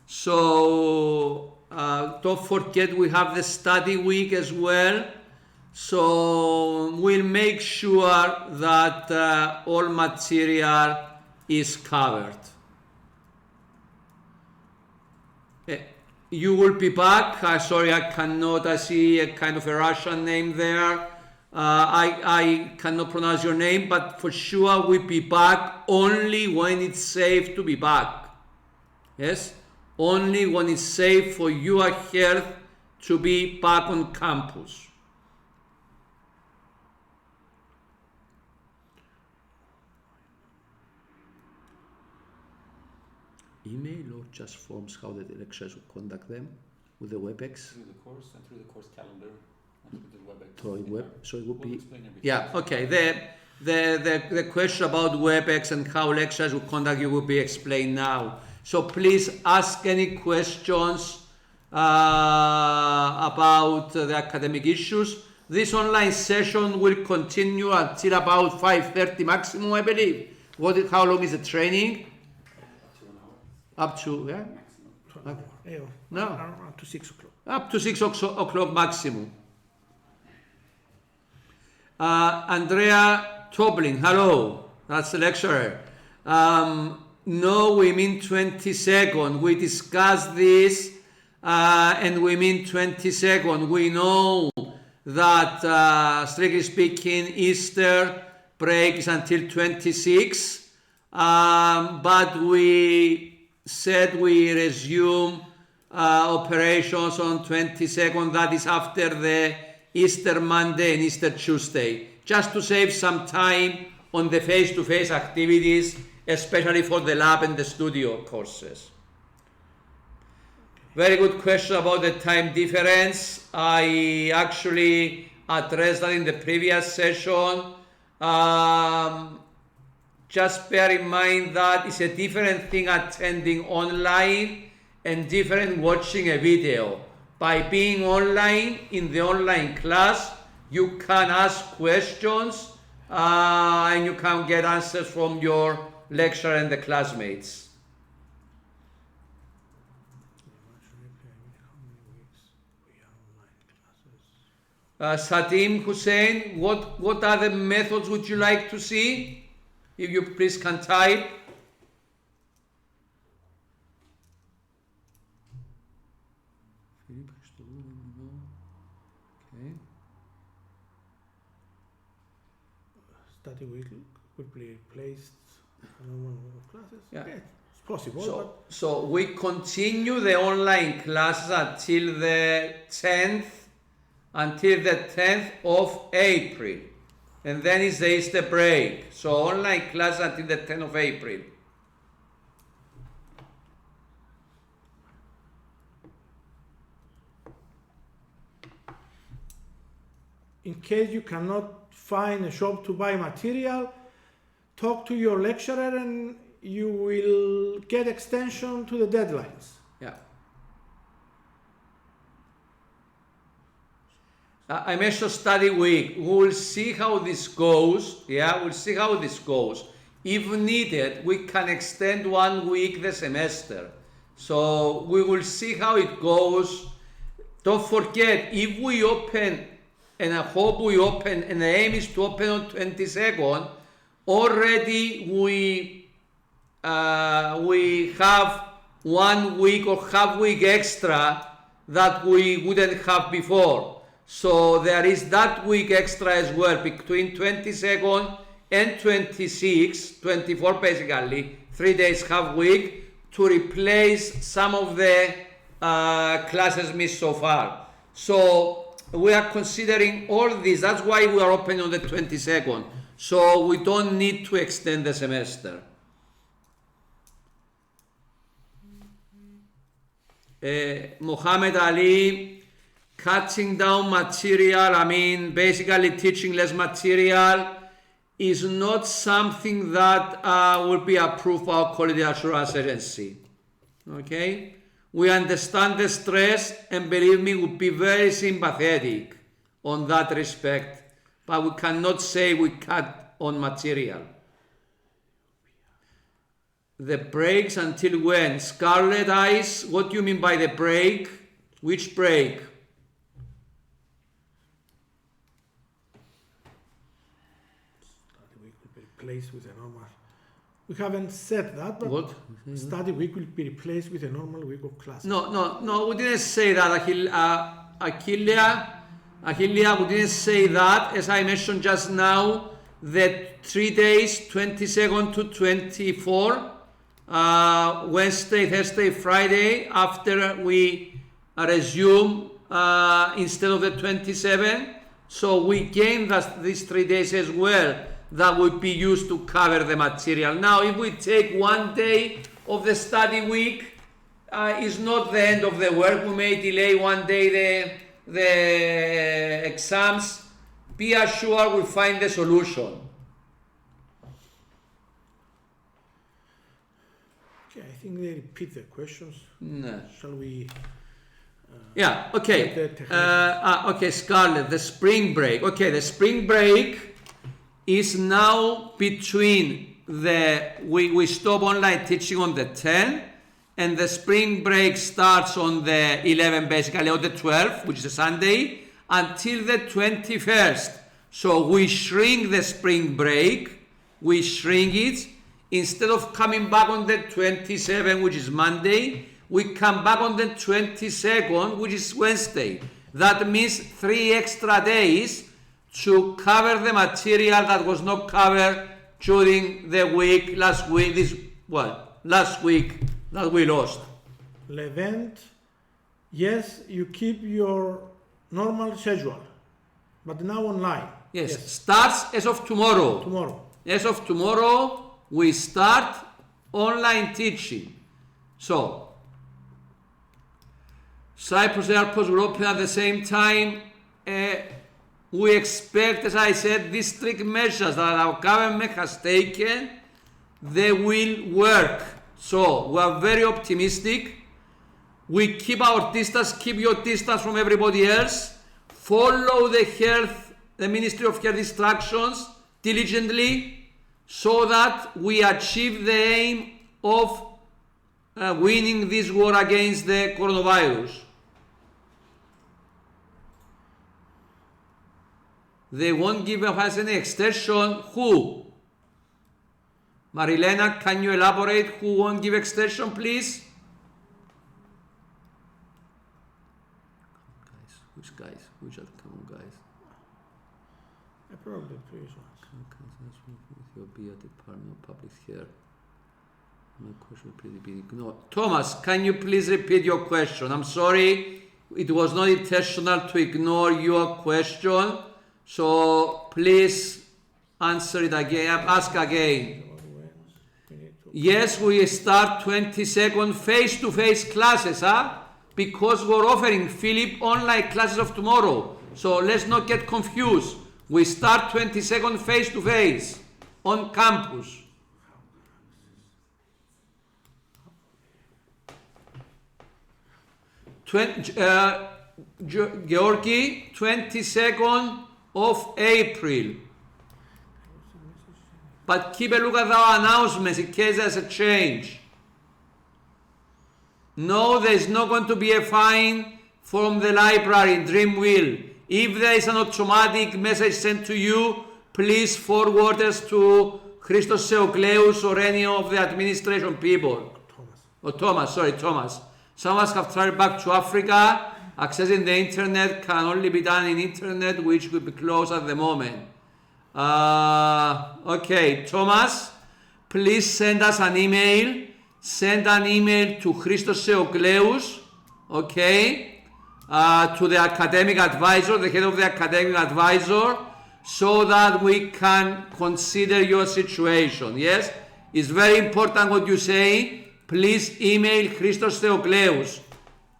So, don't forget we have the study week as well. So, we'll make sure that all material is covered. You will be back. Sorry, I cannot. I see a kind of a Russian name there. I cannot pronounce your name, but for sure we'll be back only when it's safe to be back. Yes? Only when it's safe for your health to be back on campus. Email or just forms how the lecturers will conduct them with the Webex? Through the course and through the course calendar. So it would be, yeah, okay. The question about Webex and how lecturers will conduct you will be explained now. So please ask any questions about the academic issues. This online session will continue until about 5:30 maximum, I believe. How long is the training? Up to, yeah? No. Up to 6 o'clock. Up to 6 o'clock maximum. Andrea Toblin, hello, that's the lecturer. No, we mean 22nd. We discussed this and we mean 22nd. We know that, strictly speaking, Easter break is until 26, but we said we resume operations on 22nd, that is after the Easter Monday and Easter Tuesday, just to save some time on the face-to-face activities, especially for the lab and the studio courses. Very good question about the time difference. I actually addressed that in the previous session. Just bear in mind that it's a different thing attending online and different watching a video. By being online, in the online class, you can ask questions and you can get answers from your lecturer and the classmates. Sadim Hussein, what other methods would you like to see? If you please can type. Okay. Study week could be placed on one of classes. Yeah. Okay, it's possible. So we continue the online classes until the 10th of April. And then is the Easter break. So online class until the 10th of April. In case you cannot find a shop to buy material, talk to your lecturer and you will get extension to the deadlines. Yeah. I mentioned study week. We will see how this goes. Yeah, we'll see how this goes. if needed, we can extend 1 week the semester. So we will see how it goes. Don't forget, if we open, and I hope we open, and the aim is to open on 22nd, already we have 1 week or half week extra that we wouldn't have before. So there is that week extra as well between 22nd and 26, 24 basically, 3 days half week to replace some of the classes missed so far. So we are considering all this. That's why we are open on the 22nd. So we don't need to extend the semester. Muhammad Ali, cutting down material, I mean basically teaching less material is not something that will be approved by our quality assurance agency. Okay? We understand the stress and believe me, we'll be very sympathetic on that respect, but we cannot say we cut on material. The breaks until when? Scarlet Eyes, what do you mean by the break? Which break? Study week will be replaced with a normal. We haven't said that, but What? study week will be replaced with a normal week of classes. No, we didn't say that, Achillea, we didn't say that. As I mentioned just now, the 3 days, 22nd to 24, Wednesday, Thursday, Friday, after we resume instead of the 27. So we gain these 3 days as well that would be used to cover the material. Now, if we take 1 day of the study week, it's not the end of the work. We may delay 1 day the exams. Be assured we'll find the solution. Okay, I think they repeat the questions. No. Shall we? Yeah, okay. Get the technicians? Okay, Scarlett, the spring break. Okay, the spring break is now between we stop online teaching on the 10th, and the spring break starts on the 11th, basically, on the 12th, which is a Sunday, until the 21st. So we shrink the spring break, we shrink it. Instead of coming back on the 27th, which is Monday, we come back on the 22nd, which is Wednesday. That means 3 extra days to cover the material that was not covered during the week, last week that we lost. Levent, yes, you keep your normal schedule, but now online. Yes, starts as of tomorrow. Tomorrow. As of tomorrow, we start online teaching. So, Cyprus airports will open at the same time. We expect, as I said, these strict measures that our government has taken, they will work. So, we are very optimistic. We keep our distance, keep your distance from everybody else. Follow the Ministry of Health instructions diligently so that we achieve the aim of winning this war against the coronavirus. They won't give us any extension. Who? Marilena, can you elaborate who won't give extension, please? Guys, which guys? Which are the common guys? Probably the previous ones. Ethiopia Department of Public Health. My question will be ignored. Thomas, can you please repeat your question? I'm sorry, it was not intentional to ignore your question. So please answer it again, ask again. Yes, we start 22nd face-to-face classes, because we're offering Philip online classes of tomorrow. So let's not get confused. We start 22nd face-to-face on campus. Georgi, 22nd of April. But keep a look at our announcements in case there's a change. No, there's not going to be a fine from the library, Dreamwheel. If there is an automatic message sent to you, please forward us to Christos Seokleus or any of the administration people. Thomas. Some of us have traveled back to Africa. Accessing the internet can only be done in internet, which could be closed at the moment. Okay, Thomas, please send us an email. Send an email to Christos Seokleus, okay, to the academic advisor, the head of the academic advisor, so that we can consider your situation. Yes, it's very important what you say. Please email Christos Theokleous.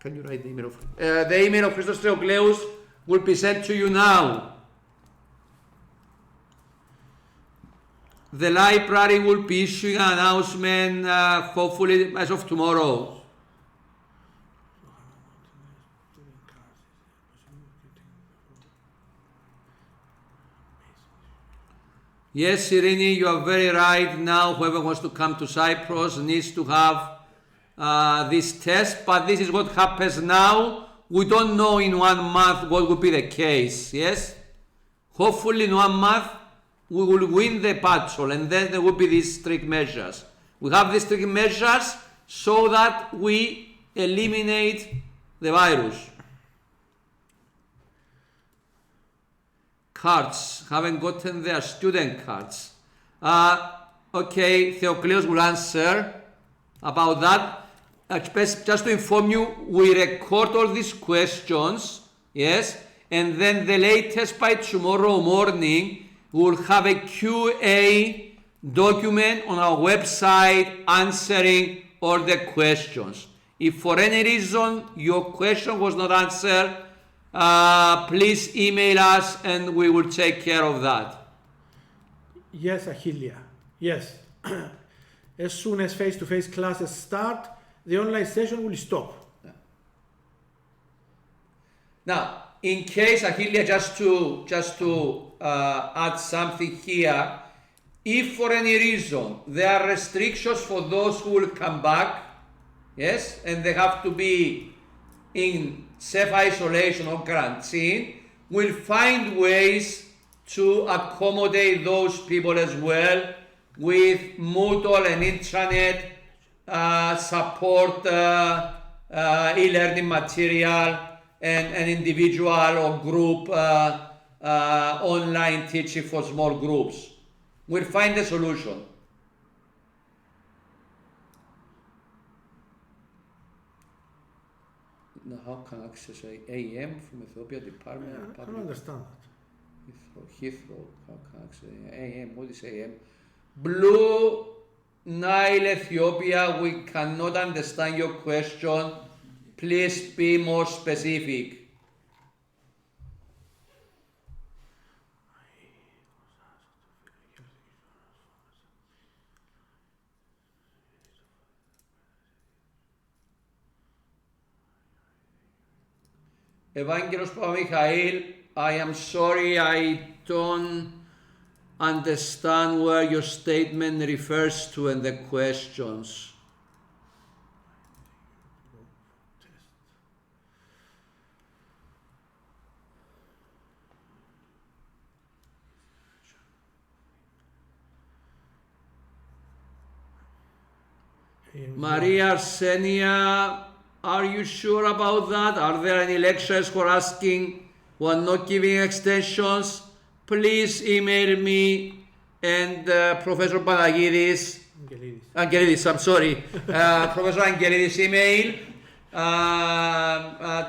Can you write the email of the email of Christos Theokleous will be sent to you now. The library will be issuing an announcement hopefully as of tomorrow. Yes, Irini, you are very right. Now, whoever wants to come to Cyprus needs to have this test, but this is what happens now. We don't know in 1 month what will be the case, yes? Hopefully in 1 month we will win the battle, and then there will be these strict measures. We have these strict measures so that we eliminate the virus. Cards, haven't gotten their student cards. Okay, Theocleus will answer about that. Just to inform you, we record all these questions, yes, and then the latest by tomorrow morning, we will have a QA document on our website answering all the questions. If for any reason your question was not answered, please email us and we will take care of that. Yes, Achillia. Yes. As soon as face-to-face classes start, the online session will stop. Now, in case, Achillia, just to add something here, if for any reason there are restrictions for those who will come back, yes, and they have to be in self-isolation or quarantine, we'll find ways to accommodate those people as well with Moodle and intranet support, e-learning material, and individual or group online teaching for small groups. We'll find a solution. Now, how can I access AM from Ethiopia Department of I Public? don't understand that. Heathrow, how can I access AM? What is AM? Blue Nile Ethiopia, we cannot understand your question. Please be more specific. Evangelos Papamichail, I am sorry, I don't understand where your statement refers to and the questions. Maria Arsenia, are you sure about that? Are there any lecturers who are asking, who are not giving extensions? Please email me and Professor Panagidis. Angelidis, I'm sorry. Professor Angelidis email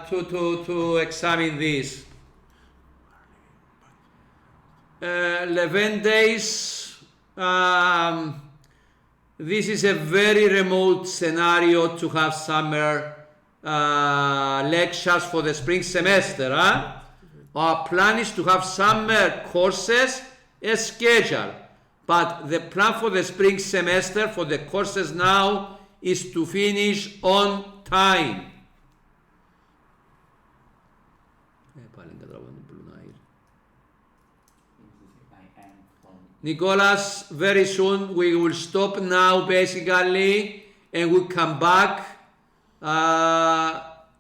to examine this. 11 days. This is a very remote scenario to have summer lectures for the spring semester. Our plan is to have summer courses as scheduled, but the plan for the spring semester for the courses now is to finish on time. Nicolas, very soon we will stop now basically and we'll come back.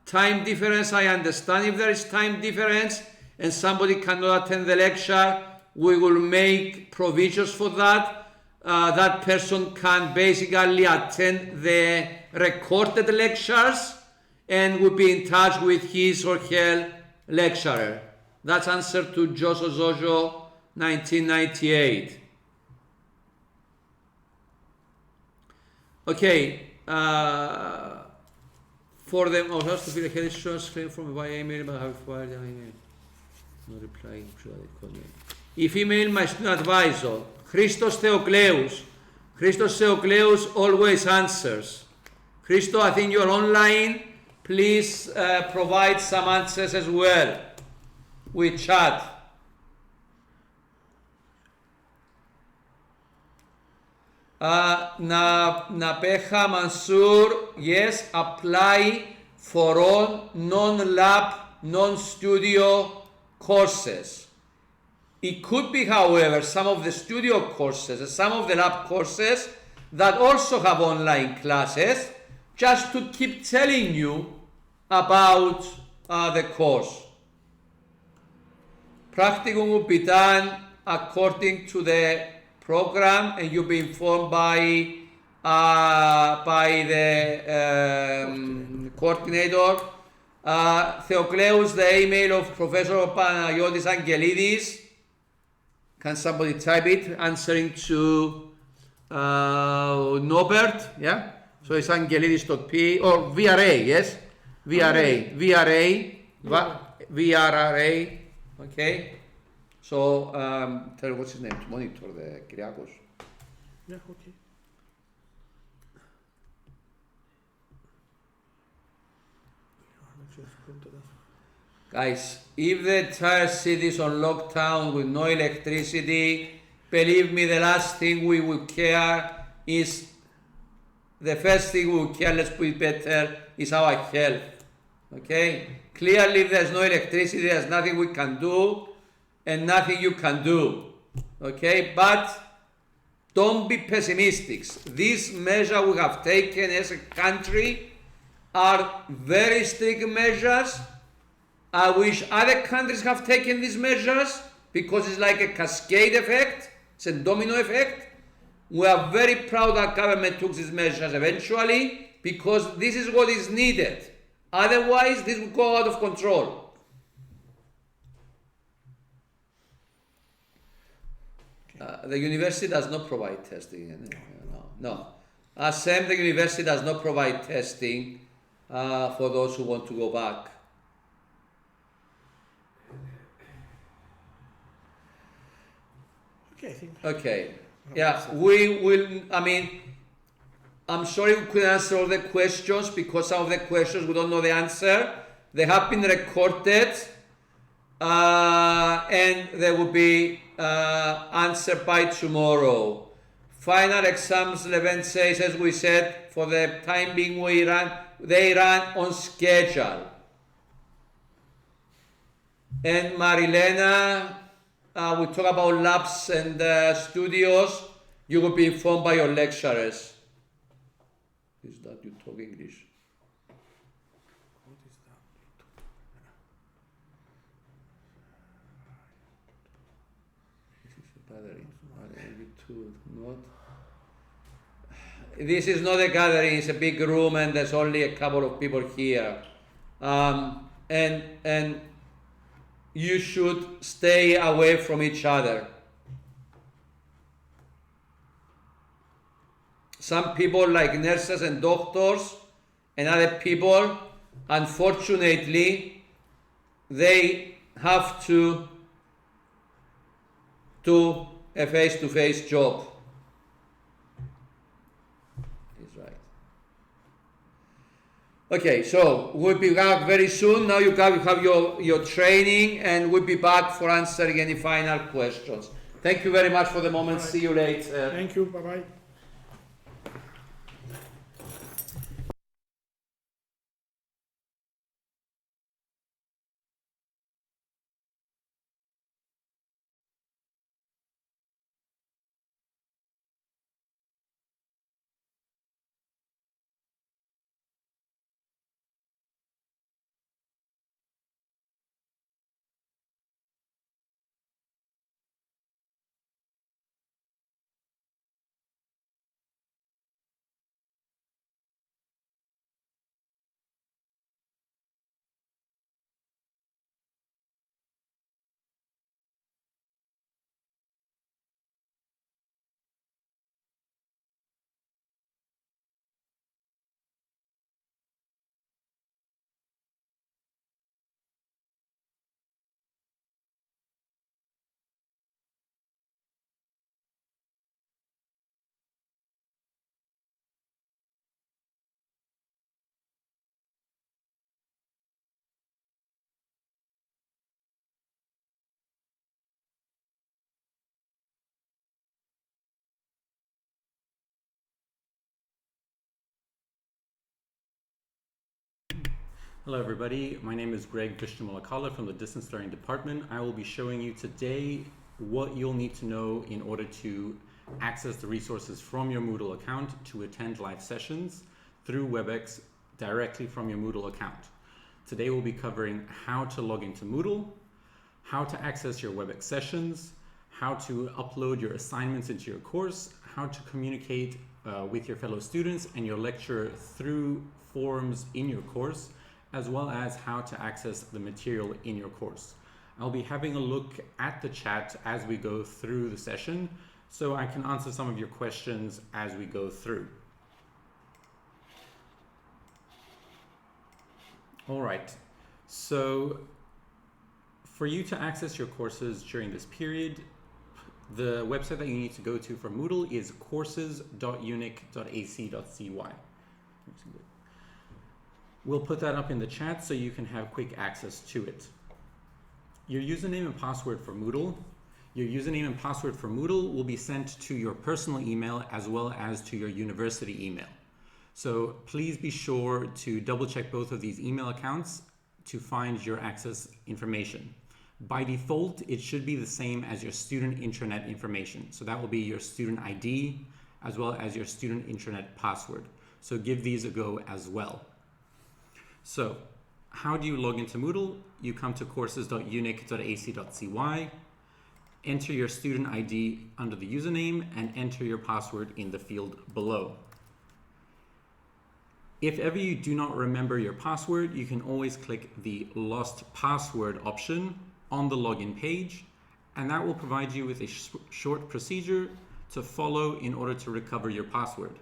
Time difference, I understand if there is time difference and somebody cannot attend the lecture, we will make provisions for that. That person can basically attend the recorded lectures and will be in touch with his or her lecturer. That's answer to Joso Zojo 1998. Okay, for them, I have to be the head insurance claim from via email, but I have acquired an email. Not replying, if email my student advisor, Christos Theocleus. Christos Theocleus always answers. Christo, I think you're online. Please provide some answers as well with chat. Napeha Mansur, yes, apply for all non-lab, non-studio courses. It could be, however, some of the studio courses and some of the lab courses that also have online classes, just to keep telling you about the course. Practicum will be done according to the program and you'll be informed by the coordinator. Theocleus, the email of Professor Panagiotis Angelidis. Can somebody type it? Answering to Norbert, yeah? So it's angelidis.p or VRA, yes? VRA, okay? So, tell what's his name? To monitor the Kyriakos. Yeah, okay. Guys, if the entire city is on lockdown with no electricity, believe me, the last thing we will care is, the first thing we will care, let's put it better, is our health. Okay? Clearly, if there's no electricity, there's nothing we can do and nothing you can do. Okay? But don't be pessimistic. These measures we have taken as a country are very strict measures. I wish other countries have taken these measures because it's like a cascade effect, it's a domino effect. We are very proud that government took these measures eventually because this is what is needed. Otherwise, this will go out of control. The university does not provide testing. No. Sam, the university does not provide testing for those who want to go back. Okay, I think. Okay. Yeah, we will. I mean, I'm sorry we couldn't answer all the questions because some of the questions we don't know the answer. They have been recorded and they will be answered by tomorrow. Final exams, Levent says, as we said, for the time being they ran on schedule. And Marilena, we talk about labs and studios. You will be informed by your lecturers. Is that you talk English? What is that? This is a battery. This is not a gathering. It's a big room, and there's only a couple of people here. And you should stay away from each other. Some people, like nurses and doctors and other people, unfortunately, they have to do a face-to-face job. He's right. Okay, so we'll be back very soon. Now you have your training, and we'll be back for answering any final questions. Thank you very much for the moment. See you later. Thank you. Bye-bye. Hello everybody, my name is Greg Vishnumalakala from the Distance Learning Department. I will be showing you today what you'll need to know in order to access the resources from your Moodle account to attend live sessions through Webex directly from your Moodle account. Today we'll be covering how to log into Moodle, how to access your Webex sessions, how to upload your assignments into your course, how to communicate with your fellow students and your lecturer through forums in your course, as well as how to access the material in your course. I'll be having a look at the chat as we go through the session, so I can answer some of your questions as we go through. All right, so for you to access your courses during this period, the website that you need to go to for Moodle is courses.unic.ac.cy. We'll put that up in the chat so you can have quick access to it. Your username and password for Moodle. Your username and password for Moodle will be sent to your personal email as well as to your university email. So please be sure to double check both of these email accounts to find your access information. By default, it should be the same as your student intranet information. So that will be your student ID as well as your student intranet password. So give these a go as well. So how do you log into Moodle? You come to courses.unic.ac.cy, enter your student ID under the username and enter your password in the field below. If ever you do not remember your password, you can always click the lost password option on the login page, and that will provide you with a short procedure to follow in order to recover your password.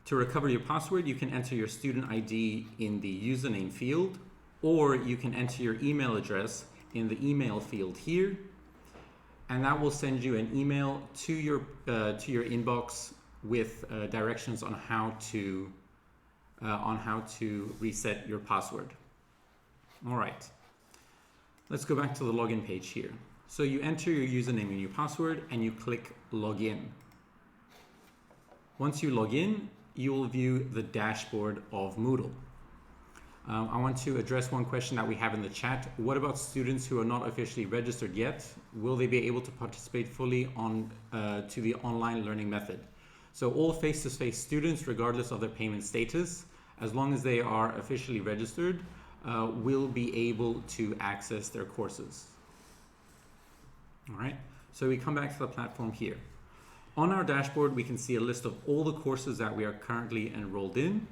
To recover your password, you can enter your student ID in the username field, or you can enter your email address in the email field here, and that will send you an email to your inbox with directions on how to reset your password. All right, let's go back to the login page here. So you enter your username and your password, and you click login. Once you log in, you will view the dashboard of Moodle. I want to address one question that we have in the chat. What about students who are not officially registered yet? Will they be able to participate fully to the online learning method? So all face-to-face students, regardless of their payment status, as long as they are officially registered, will be able to access their courses. All right, so we come back to the platform here. On our dashboard, we can see a list of all the courses that we are currently enrolled in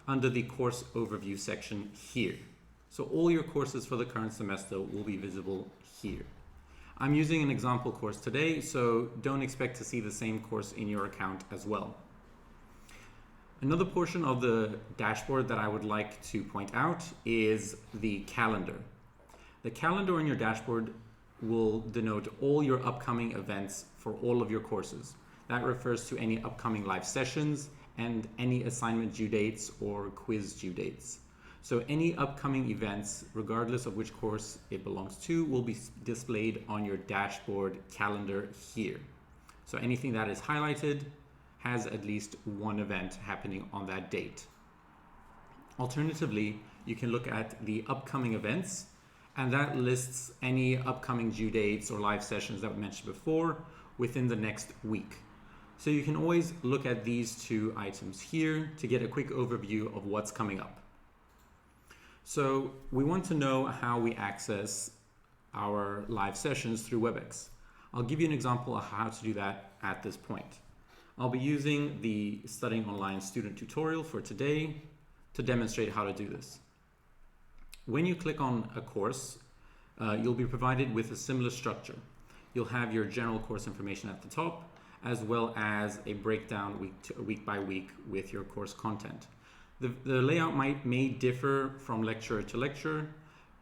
under the course overview section here. So all your courses for the current semester will be visible here. I'm using an example course today, so don't expect to see the same course in your account as well. Another portion of the dashboard that I would like to point out is the calendar. The calendar on your dashboard will denote all your upcoming events for all of your courses. That refers to any upcoming live sessions and any assignment due dates or quiz due dates. So any upcoming events, regardless of which course it belongs to, will be displayed on your dashboard calendar here. So anything that is highlighted has at least one event happening on that date. Alternatively, you can look at the upcoming events, and that lists any upcoming due dates or live sessions that we mentioned before within the next week. So you can always look at these two items here to get a quick overview of what's coming up. So we want to know how we access our live sessions through Webex. I'll give you an example of how to do that at this point. I'll be using the Studying Online student tutorial for today to demonstrate how to do this. When you click on a course, you'll be provided with a similar structure. You'll have your general course information at the top, as well as a breakdown week by week with your course content. The layout may differ from lecturer to lecturer,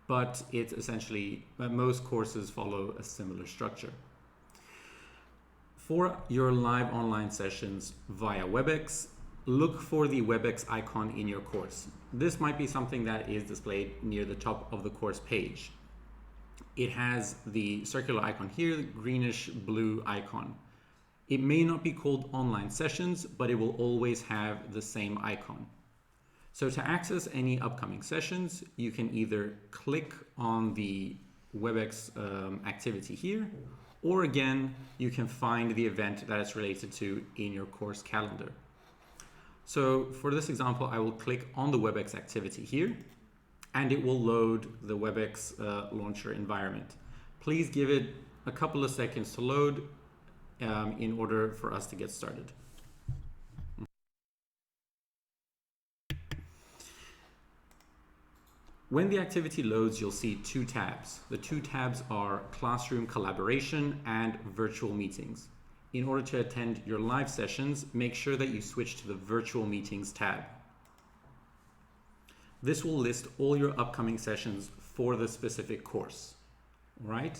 but it's essentially, most courses follow a similar structure. For your live online sessions via Webex, look for the Webex icon in your course. This might be something that is displayed near the top of the course page. It has the circular icon here, the greenish blue icon. It may not be called online sessions, but it will always have the same icon. So to access any upcoming sessions, you can either click on the Webex activity here, or again, you can find the event that it's related to in your course calendar. So for this example, I will click on the Webex activity here, and it will load the Webex launcher environment. Please give it a couple of seconds to load in order for us to get started. When the activity loads, you'll see two tabs. The two tabs are Classroom Collaboration and Virtual Meetings. In order to attend your live sessions, make sure that you switch to the Virtual Meetings tab. This will list all your upcoming sessions for the specific course. All right?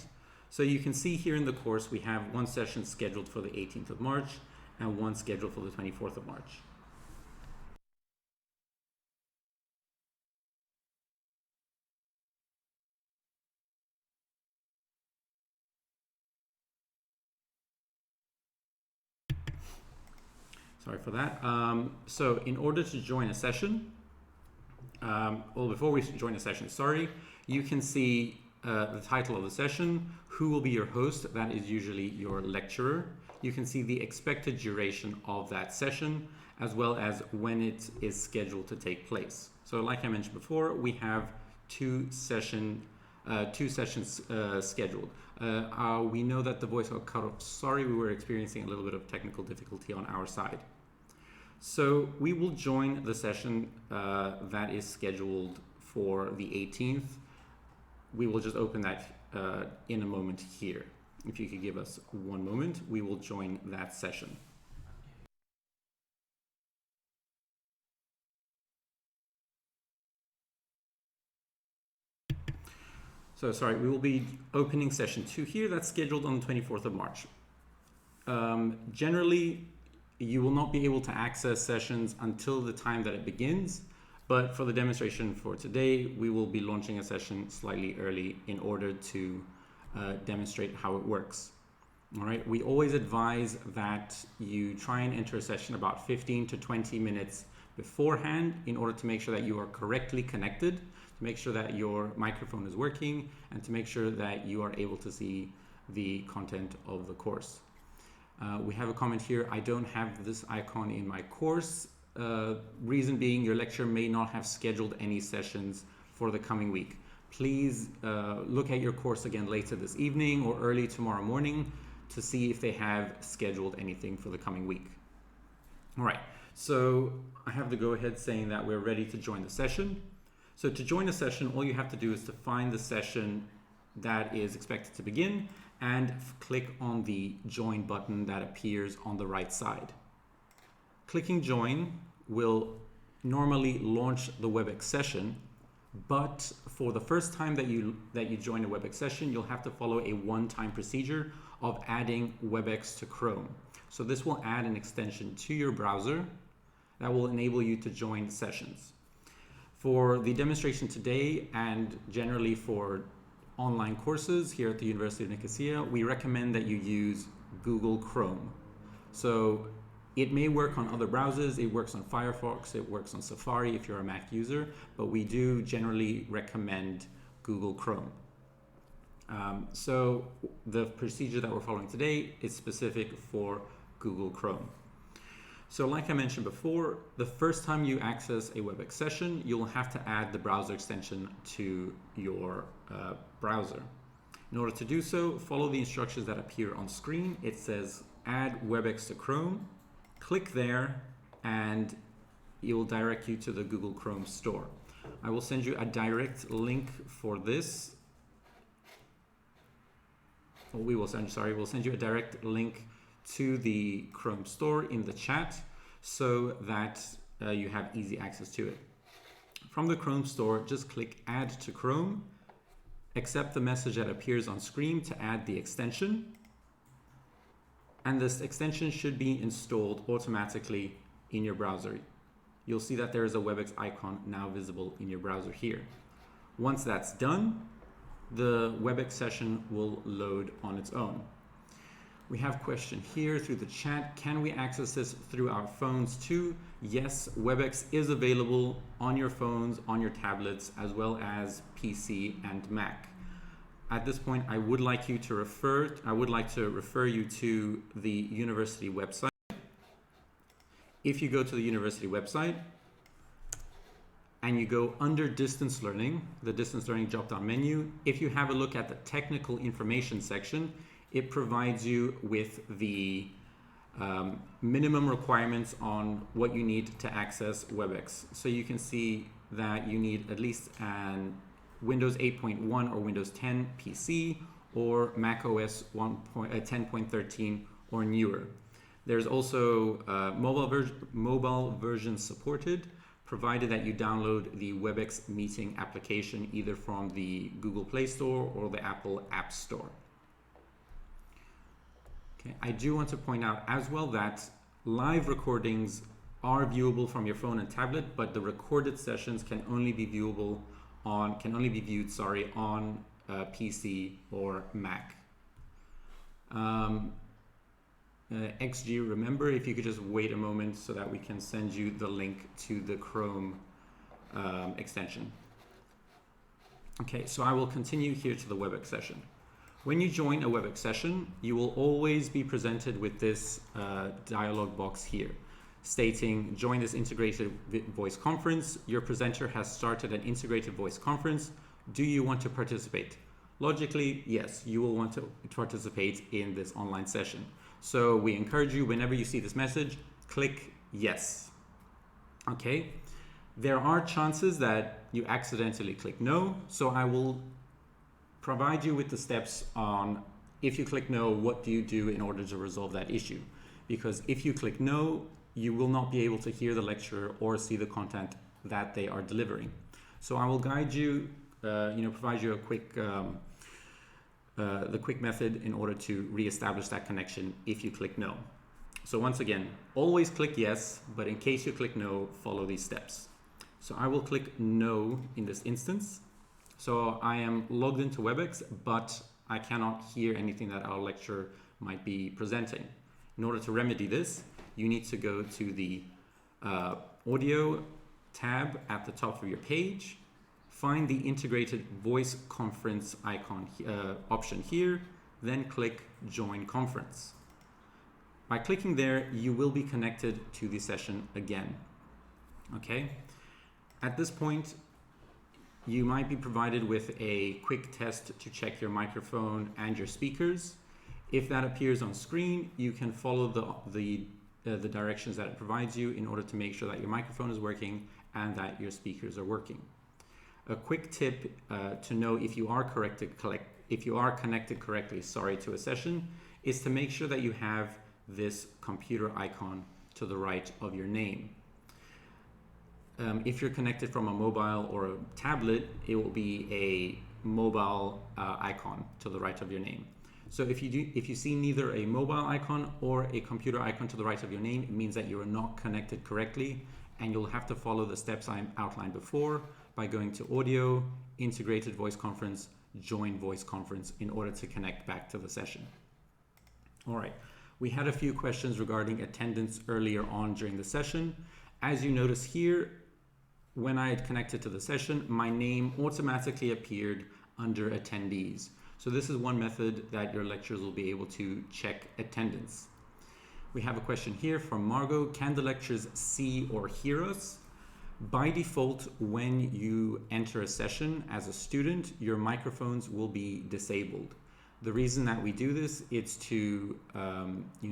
So you can see here in the course, we have one session scheduled for the 18th of March and one scheduled for the 24th of March. Sorry for that. So in order to join a session, well, before we join a session, sorry, you can see the title of the session, who will be your host, that is usually your lecturer. You can see the expected duration of that session, as well as when it is scheduled to take place. So like I mentioned before, we have two sessions scheduled. We know that the voice got cut off. Sorry, we were experiencing a little bit of technical difficulty on our side. So we will join the session that is scheduled for the 18th. We will just open that in a moment here. If you could give us one moment, we will join that session. So sorry, we will be opening session 2 here. That's scheduled on the 24th of March. Generally, you will not be able to access sessions until the time that it begins, but for the demonstration for today, we will be launching a session slightly early in order to demonstrate how it works. All right, we always advise that you try and enter a session about 15 to 20 minutes beforehand in order to make sure that you are correctly connected, to make sure that your microphone is working, and to make sure that you are able to see the content of the course. We have a comment here, I don't have this icon in my course. Reason being, your lecturer may not have scheduled any sessions for the coming week. Please look at your course again later this evening or early tomorrow morning to see if they have scheduled anything for the coming week. All right, so I have the go ahead saying that we're ready to join the session. So to join a session, all you have to do is to find the session that is expected to begin and click on the join button that appears on the right side. Clicking join will normally launch the Webex session, but for the first time that you join a Webex session, you'll have to follow a one-time procedure of adding Webex to Chrome. So this will add an extension to your browser that will enable you to join sessions. For the demonstration today and generally for online courses here at the University of Nicosia, we recommend that you use Google Chrome. So it may work on other browsers, it works on Firefox, it works on Safari if you're a Mac user, but we do generally recommend Google Chrome. So the procedure that we're following today is specific for Google Chrome. So like I mentioned before, the first time you access a Webex session, you'll have to add the browser extension to your browser. In order to do so, follow the instructions that appear on screen. It says add Webex to Chrome. Click there and it will direct you to the Google Chrome store. I will send you a direct link for this. We'll send you a direct link to the Chrome store in the chat so that you have easy access to it. From the Chrome store, just click add to Chrome, accept the message that appears on screen to add the extension, and this extension should be installed automatically in your browser. You'll see that there is a Webex icon now visible in your browser here. Once that's done, the Webex session will load on its own. We have a question here through the chat. Can we access this through our phones too? Yes, Webex is available on your phones, on your tablets, as well as PC and Mac. At this point, I would like to refer you to the university website. If you go to the university website and you go under distance learning, the distance learning drop-down menu, if you have a look at the technical information section, it provides you with the minimum requirements on what you need to access Webex. So you can see that you need at least an Windows 8.1 or Windows 10 PC or Mac OS 10.13 or newer. There's also mobile version supported, provided that you download the Webex meeting application either from the Google Play Store or the Apple App Store. Okay, I do want to point out as well that live recordings are viewable from your phone and tablet, but the recorded sessions can only be viewed on PC or Mac. XG, remember, if you could just wait a moment so that we can send you the link to the Chrome extension. Okay, so I will continue here to the Webex session. When you join a Webex session, you will always be presented with this dialog box here, stating, join this integrated voice conference. Your presenter has started an integrated voice conference. Do you want to participate? Logically, yes, you will want to participate in this online session. So we encourage you, whenever you see this message, click yes. Okay, there are chances that you accidentally click no, so I will provide you with the steps on, if you click no, what do you do in order to resolve that issue? Because if you click no, you will not be able to hear the lecture or see the content that they are delivering. So I will guide you, provide you a quick, the quick method in order to reestablish that connection if you click no. So once again, always click yes, but in case you click no, follow these steps. So I will click no in this instance. So I am logged into Webex, but I cannot hear anything that our lecturer might be presenting. In order to remedy this, you need to go to the audio tab at the top of your page, find the integrated voice conference icon option here, then click join conference. By clicking there, you will be connected to the session again. Okay. At this point, you might be provided with a quick test to check your microphone and your speakers. If that appears on screen, you can follow the directions that it provides you in order to make sure that your microphone is working and that your speakers are working. A quick tip to know if you are connected correctly to a session is to make sure that you have this computer icon to the right of your name. If you're connected from a mobile or a tablet, it will be a mobile icon to the right of your name. So if you see neither a mobile icon or a computer icon to the right of your name, it means that you are not connected correctly, and you'll have to follow the steps I outlined before by going to audio, integrated voice conference, join voice conference in order to connect back to the session. All right, we had a few questions regarding attendance earlier on during the session. As you notice here, when I had connected to the session, my name automatically appeared under attendees. So this is one method that your lecturers will be able to check attendance. We have a question here from Margot. Can the lecturers see or hear us? By default, when you enter a session as a student, your microphones will be disabled. The reason that we do this is to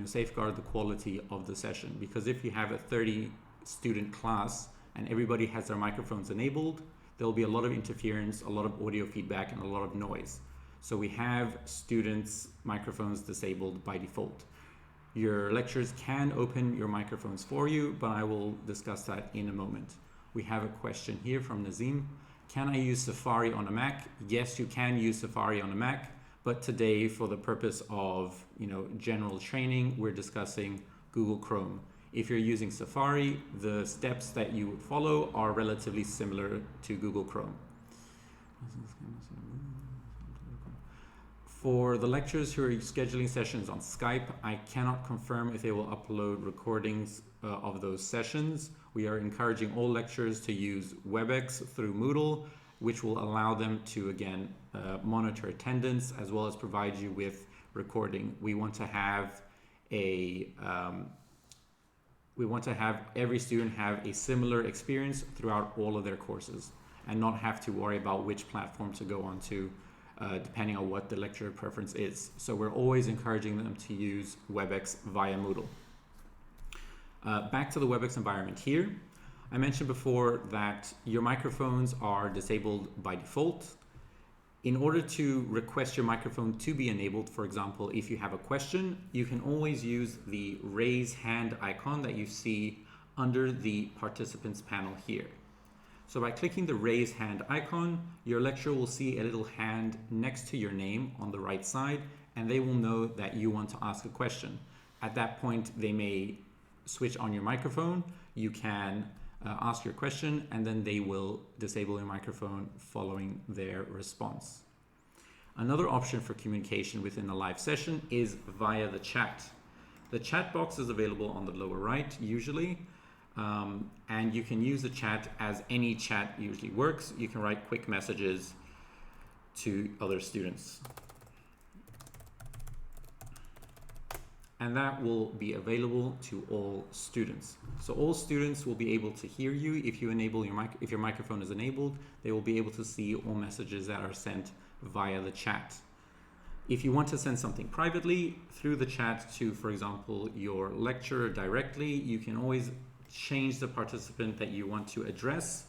safeguard the quality of the session, because if you have a 30 student class and everybody has their microphones enabled, there'll be a lot of interference, a lot of audio feedback, and a lot of noise. So we have students' microphones disabled by default. Your lecturers can open your microphones for you, but I will discuss that in a moment. We have a question here from Nazim. Can I use Safari on a Mac? Yes, you can use Safari on a Mac, but today, for the purpose of general training, we're discussing Google Chrome. If you're using Safari, the steps that you would follow are relatively similar to Google Chrome. For the lecturers who are scheduling sessions on Skype, I cannot confirm if they will upload recordings of those sessions. We are encouraging all lecturers to use Webex through Moodle, which will allow them to, again, monitor attendance as well as provide you with recording. We want to have every student have a similar experience throughout all of their courses and not have to worry about which platform to go onto depending on what the lecturer preference is. So we're always encouraging them to use Webex via Moodle. Back to the Webex environment here. I mentioned before that your microphones are disabled by default. In order to request your microphone to be enabled, for example, if you have a question, you can always use the raise hand icon that you see under the participants panel here. So by clicking the raise hand icon, your lecturer will see a little hand next to your name on the right side, and they will know that you want to ask a question. At that point, they may switch on your microphone. You can ask your question, and then they will disable your microphone following their response. Another option for communication within a live session is via the chat. The chat box is available on the lower right usually, and you can use the chat as any chat usually works. You can write quick messages to other students. And that will be available to all students. So all students will be able to hear you. If you enable if your microphone is enabled, they will be able to see all messages that are sent via the chat. If you want to send something privately through the chat to, for example, your lecturer directly, you can always change the participant that you want to address.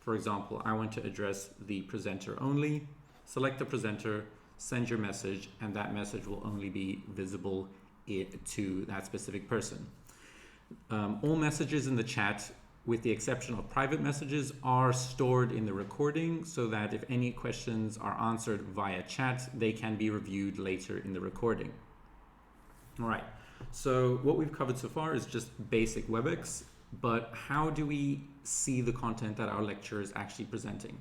For example, I want to address the presenter only. Select the presenter, send your message, and that message will only be visible to that specific person. All messages in the chat, with the exception of private messages, are stored in the recording so that if any questions are answered via chat, they can be reviewed later in the recording. All right, so what we've covered so far is just basic Webex, but how do we see the content that our lecturer is actually presenting?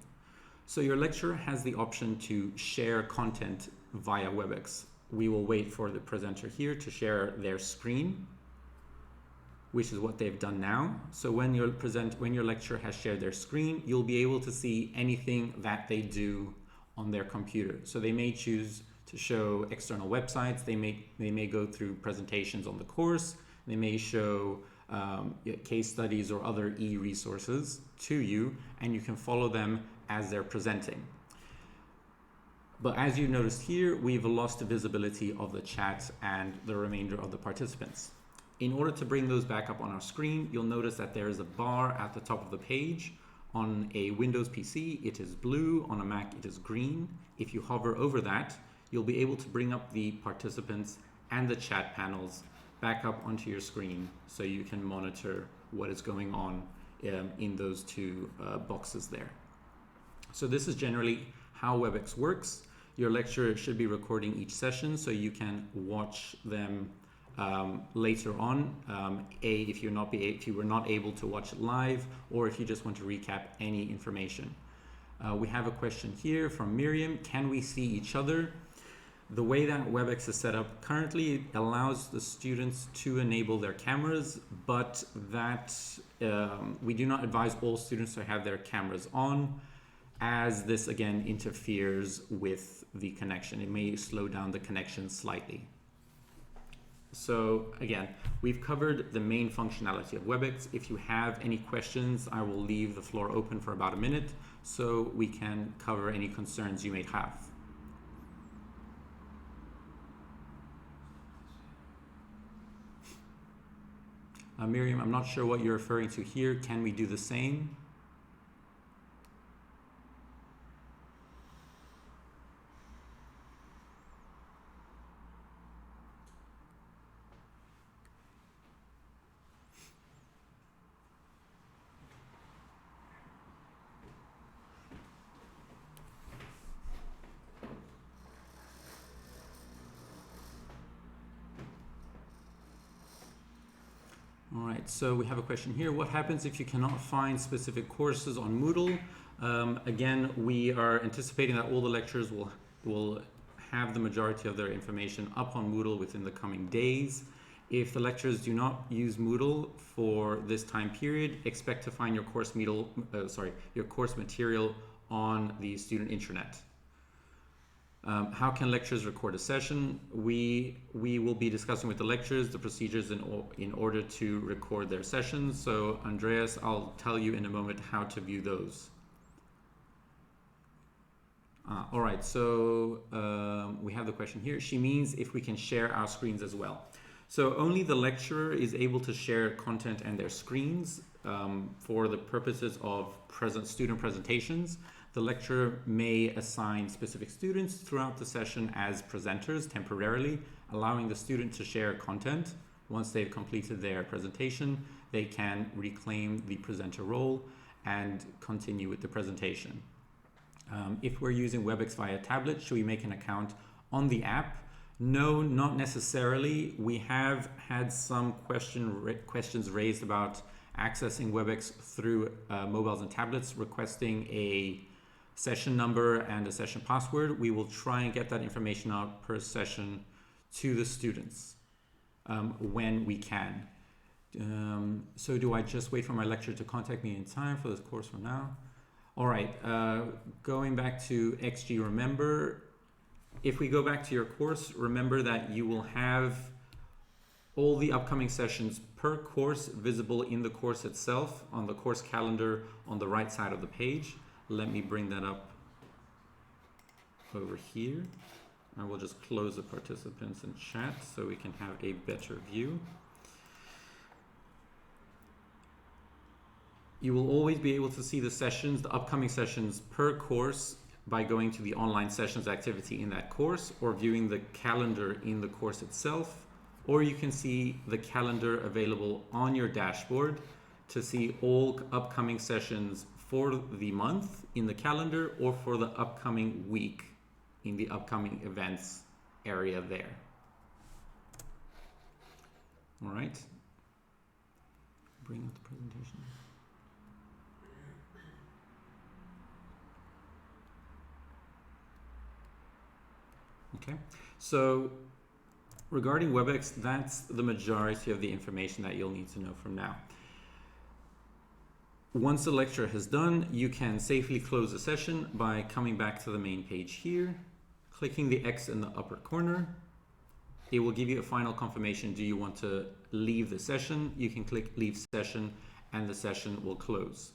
So your lecturer has the option to share content via Webex. We will wait for the presenter here to share their screen, which is what they've done now. So when your lecturer has shared their screen, you'll be able to see anything that they do on their computer. So they may choose to show external websites, they may go through presentations on the course, they may show case studies or other e-resources to you, and you can follow them as they're presenting. But as you noticed here, we've lost the visibility of the chat and the remainder of the participants. In order to bring those back up on our screen, you'll notice that there is a bar at the top of the page. On a Windows PC, it is blue. On a Mac, it is green. If you hover over that, you'll be able to bring up the participants and the chat panels back up onto your screen so you can monitor what is going on in those two boxes there. So this is generally how Webex works. Your lecturer should be recording each session so you can watch them later on, if you were not able to watch it live, or if you just want to recap any information. We have a question here from Miriam. Can we see each other? The way that Webex is set up currently, it allows the students to enable their cameras, but that we do not advise all students to have their cameras on, as this again interferes with the connection. It may slow down the connection slightly. So again, we've covered the main functionality of Webex. If you have any questions, I will leave the floor open for about a minute so we can cover any concerns you may have. Miriam, I'm not sure what you're referring to here. Can we do the same? All right, so we have a question here. What happens if you cannot find specific courses on Moodle? Again, we are anticipating that all the lecturers will have the majority of their information up on Moodle within the coming days. If the lecturers do not use Moodle for this time period, expect to find your course material on the student intranet. How can lecturers record a session? We will be discussing with the lecturers the procedures in order to record their sessions. So Andreas, I'll tell you in a moment how to view those. All right, so we have the question here. She means if we can share our screens as well. So only the lecturer is able to share content and their screens for the purposes of student presentations. The lecturer may assign specific students throughout the session as presenters temporarily, allowing the student to share content. Once they've completed their presentation, they can reclaim the presenter role and continue with the presentation. If we're using Webex via tablet, should we make an account on the app? No, not necessarily. We have had some questions raised about accessing Webex through mobiles and tablets, requesting a session number and a session password. We will try and get that information out per session to the students when we can. So do I just wait for my lecturer to contact me in time for this course for now? All right, going back to XG Remember, if we go back to your course, remember that you will have all the upcoming sessions per course visible in the course itself on the course calendar on the right side of the page. Let me bring that up over here. I will just close the participants and chat so we can have a better view. You will always be able to see the sessions, the upcoming sessions per course by going to the online sessions activity in that course or viewing the calendar in the course itself, or you can see the calendar available on your dashboard to see all upcoming sessions for the month in the calendar or for the upcoming week in the upcoming events area there. All right. Bring up the presentation. Okay, so regarding Webex, that's the majority of the information that you'll need to know from now. Once the lecture has done, you can safely close the session by coming back to the main page here, clicking the X in the upper corner. It will give you a final confirmation. Do you want to leave the session? You can click Leave Session and the session will close.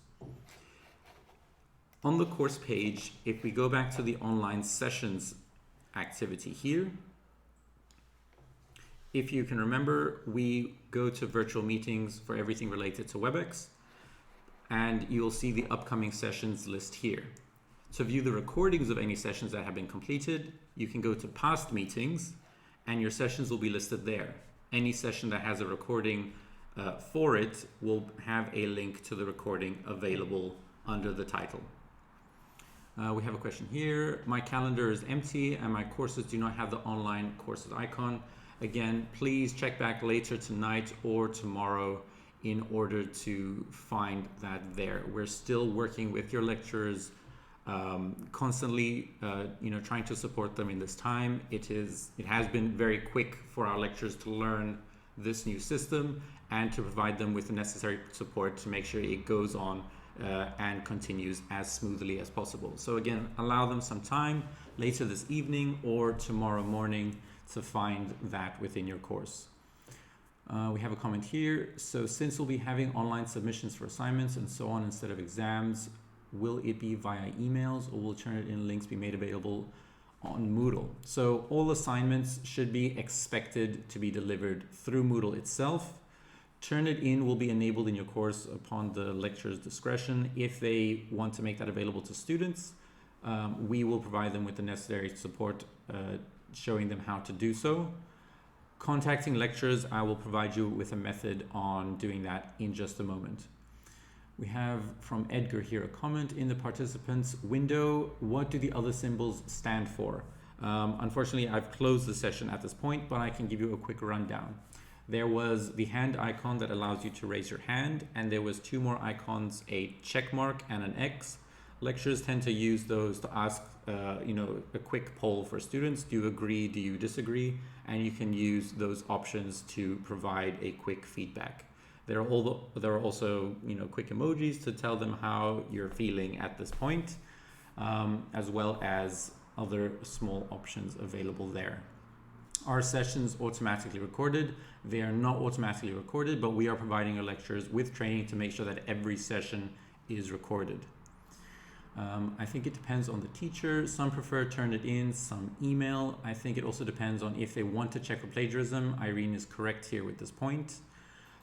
On the course page, if we go back to the online sessions activity here, if you can remember, we go to virtual meetings for everything related to Webex, and you'll see the upcoming sessions list here. To view the recordings of any sessions that have been completed, you can go to past meetings and your sessions will be listed there. Any session that has a recording for it will have a link to the recording available under the title. We have a question here. My calendar is empty and my courses do not have the online courses icon. Again, please check back later tonight or tomorrow in order to find that there. We're still working with your lecturers constantly, trying to support them in this time. It has been very quick for our lecturers to learn this new system and to provide them with the necessary support to make sure it goes on and continues as smoothly as possible. So again, allow them some time later this evening or tomorrow morning to find that within your course. We have a comment here. So since we'll be having online submissions for assignments and so on instead of exams, will it be via emails or will Turnitin links be made available on Moodle? So all assignments should be expected to be delivered through Moodle itself. Turnitin will be enabled in your course upon the lecturer's discretion. If they want to make that available to students, we will provide them with the necessary support, showing them how to do so. Contacting lecturers, I will provide you with a method on doing that in just a moment. We have from Edgar here a comment in the participants window. What do the other symbols stand for? Unfortunately, I've closed the session at this point, but I can give you a quick rundown. There was the hand icon that allows you to raise your hand, and there was two more icons, a check mark and an X, Lecturers tend to use those to ask, a quick poll for students. Do you agree? Do you disagree? And you can use those options to provide a quick feedback. There are also, quick emojis to tell them how you're feeling at this point, as well as other small options available there. Are sessions automatically recorded? They are not automatically recorded, but we are providing our lecturers with training to make sure that every session is recorded. I think it depends on the teacher. Some prefer turn it in, some email. I think it also depends on if they want to check for plagiarism. Irene is correct here with this point.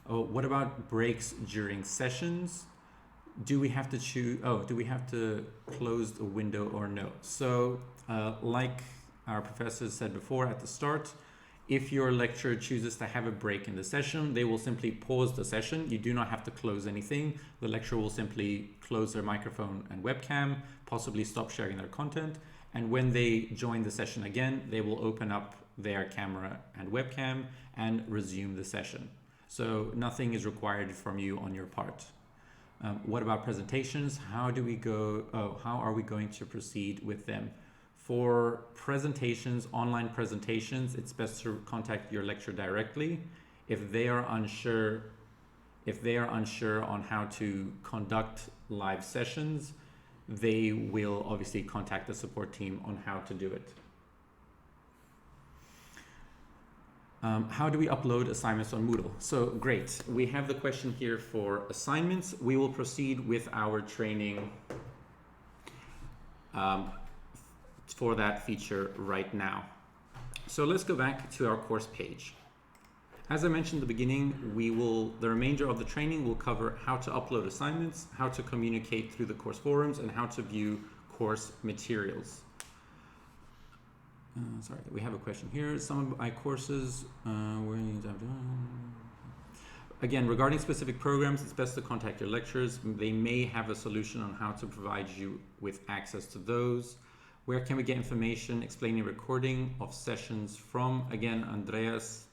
What about breaks during sessions? Do we have to do we have to close the window or no? So like our professor said before at the start, if your lecturer chooses to have a break in the session, they will simply pause the session. You do not have to close anything. The lecturer will simply close their microphone and webcam, possibly stop sharing their content. And when they join the session again, they will open up their camera and webcam and resume the session. So nothing is required from you on your part. What about presentations? How are we going to proceed with them? For presentations, online presentations, it's best to contact your lecturer directly. If they are unsure on how to conduct live sessions, they will obviously contact the support team on how to do it. How do we upload assignments on Moodle? So great, we have the question here for assignments. We will proceed with our training for that feature right now. So let's go back to our course page. As I mentioned at the beginning, the remainder of the training will cover how to upload assignments, how to communicate through the course forums, and how to view course materials. Sorry, we have a question here. Some of my courses, again, regarding specific programs, it's best to contact your lecturers. They may have a solution on how to provide you with access to those. Where can we get information explaining recording of sessions from? Again, Andreas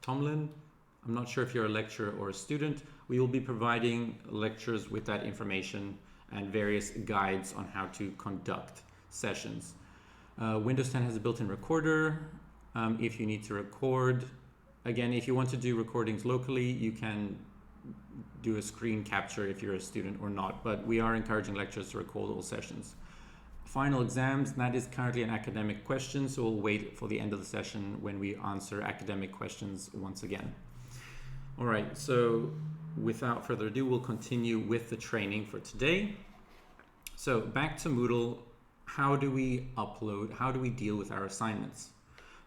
Tomlin. I'm not sure if you're a lecturer or a student. We will be providing lecturers with that information and various guides on how to conduct sessions. Windows 10 has a built-in recorder. If you need to record, again, if you want to do recordings locally, you can do a screen capture if you're a student or not, but we are encouraging lecturers to record all sessions. Final exams, that is currently an academic question, so we'll wait for the end of the session when we answer academic questions once again. All right, so without further ado, we'll continue with the training for today. So back to Moodle, how do we deal with our assignments?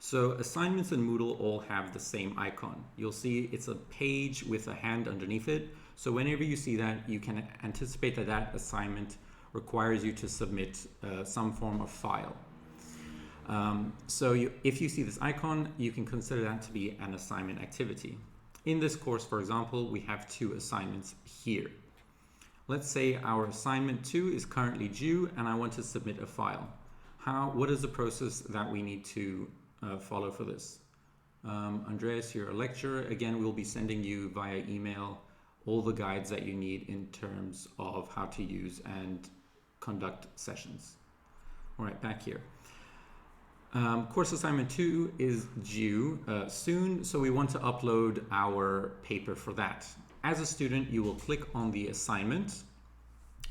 So assignments in Moodle all have the same icon. You'll see it's a page with a hand underneath it. So whenever you see that, you can anticipate that that assignment requires you to submit some form of file. If you see this icon, you can consider that to be an assignment activity. In this course, for example, we have 2 assignments here. Let's say our assignment 2 is currently due and I want to submit a file. What is the process that we need to follow for this? Andreas, you're a lecturer. Again, we'll be sending you via email all the guides that you need in terms of how to use and conduct sessions. All right, back here. Course assignment 2 is due soon, so we want to upload our paper for that. As a student, you will click on the assignment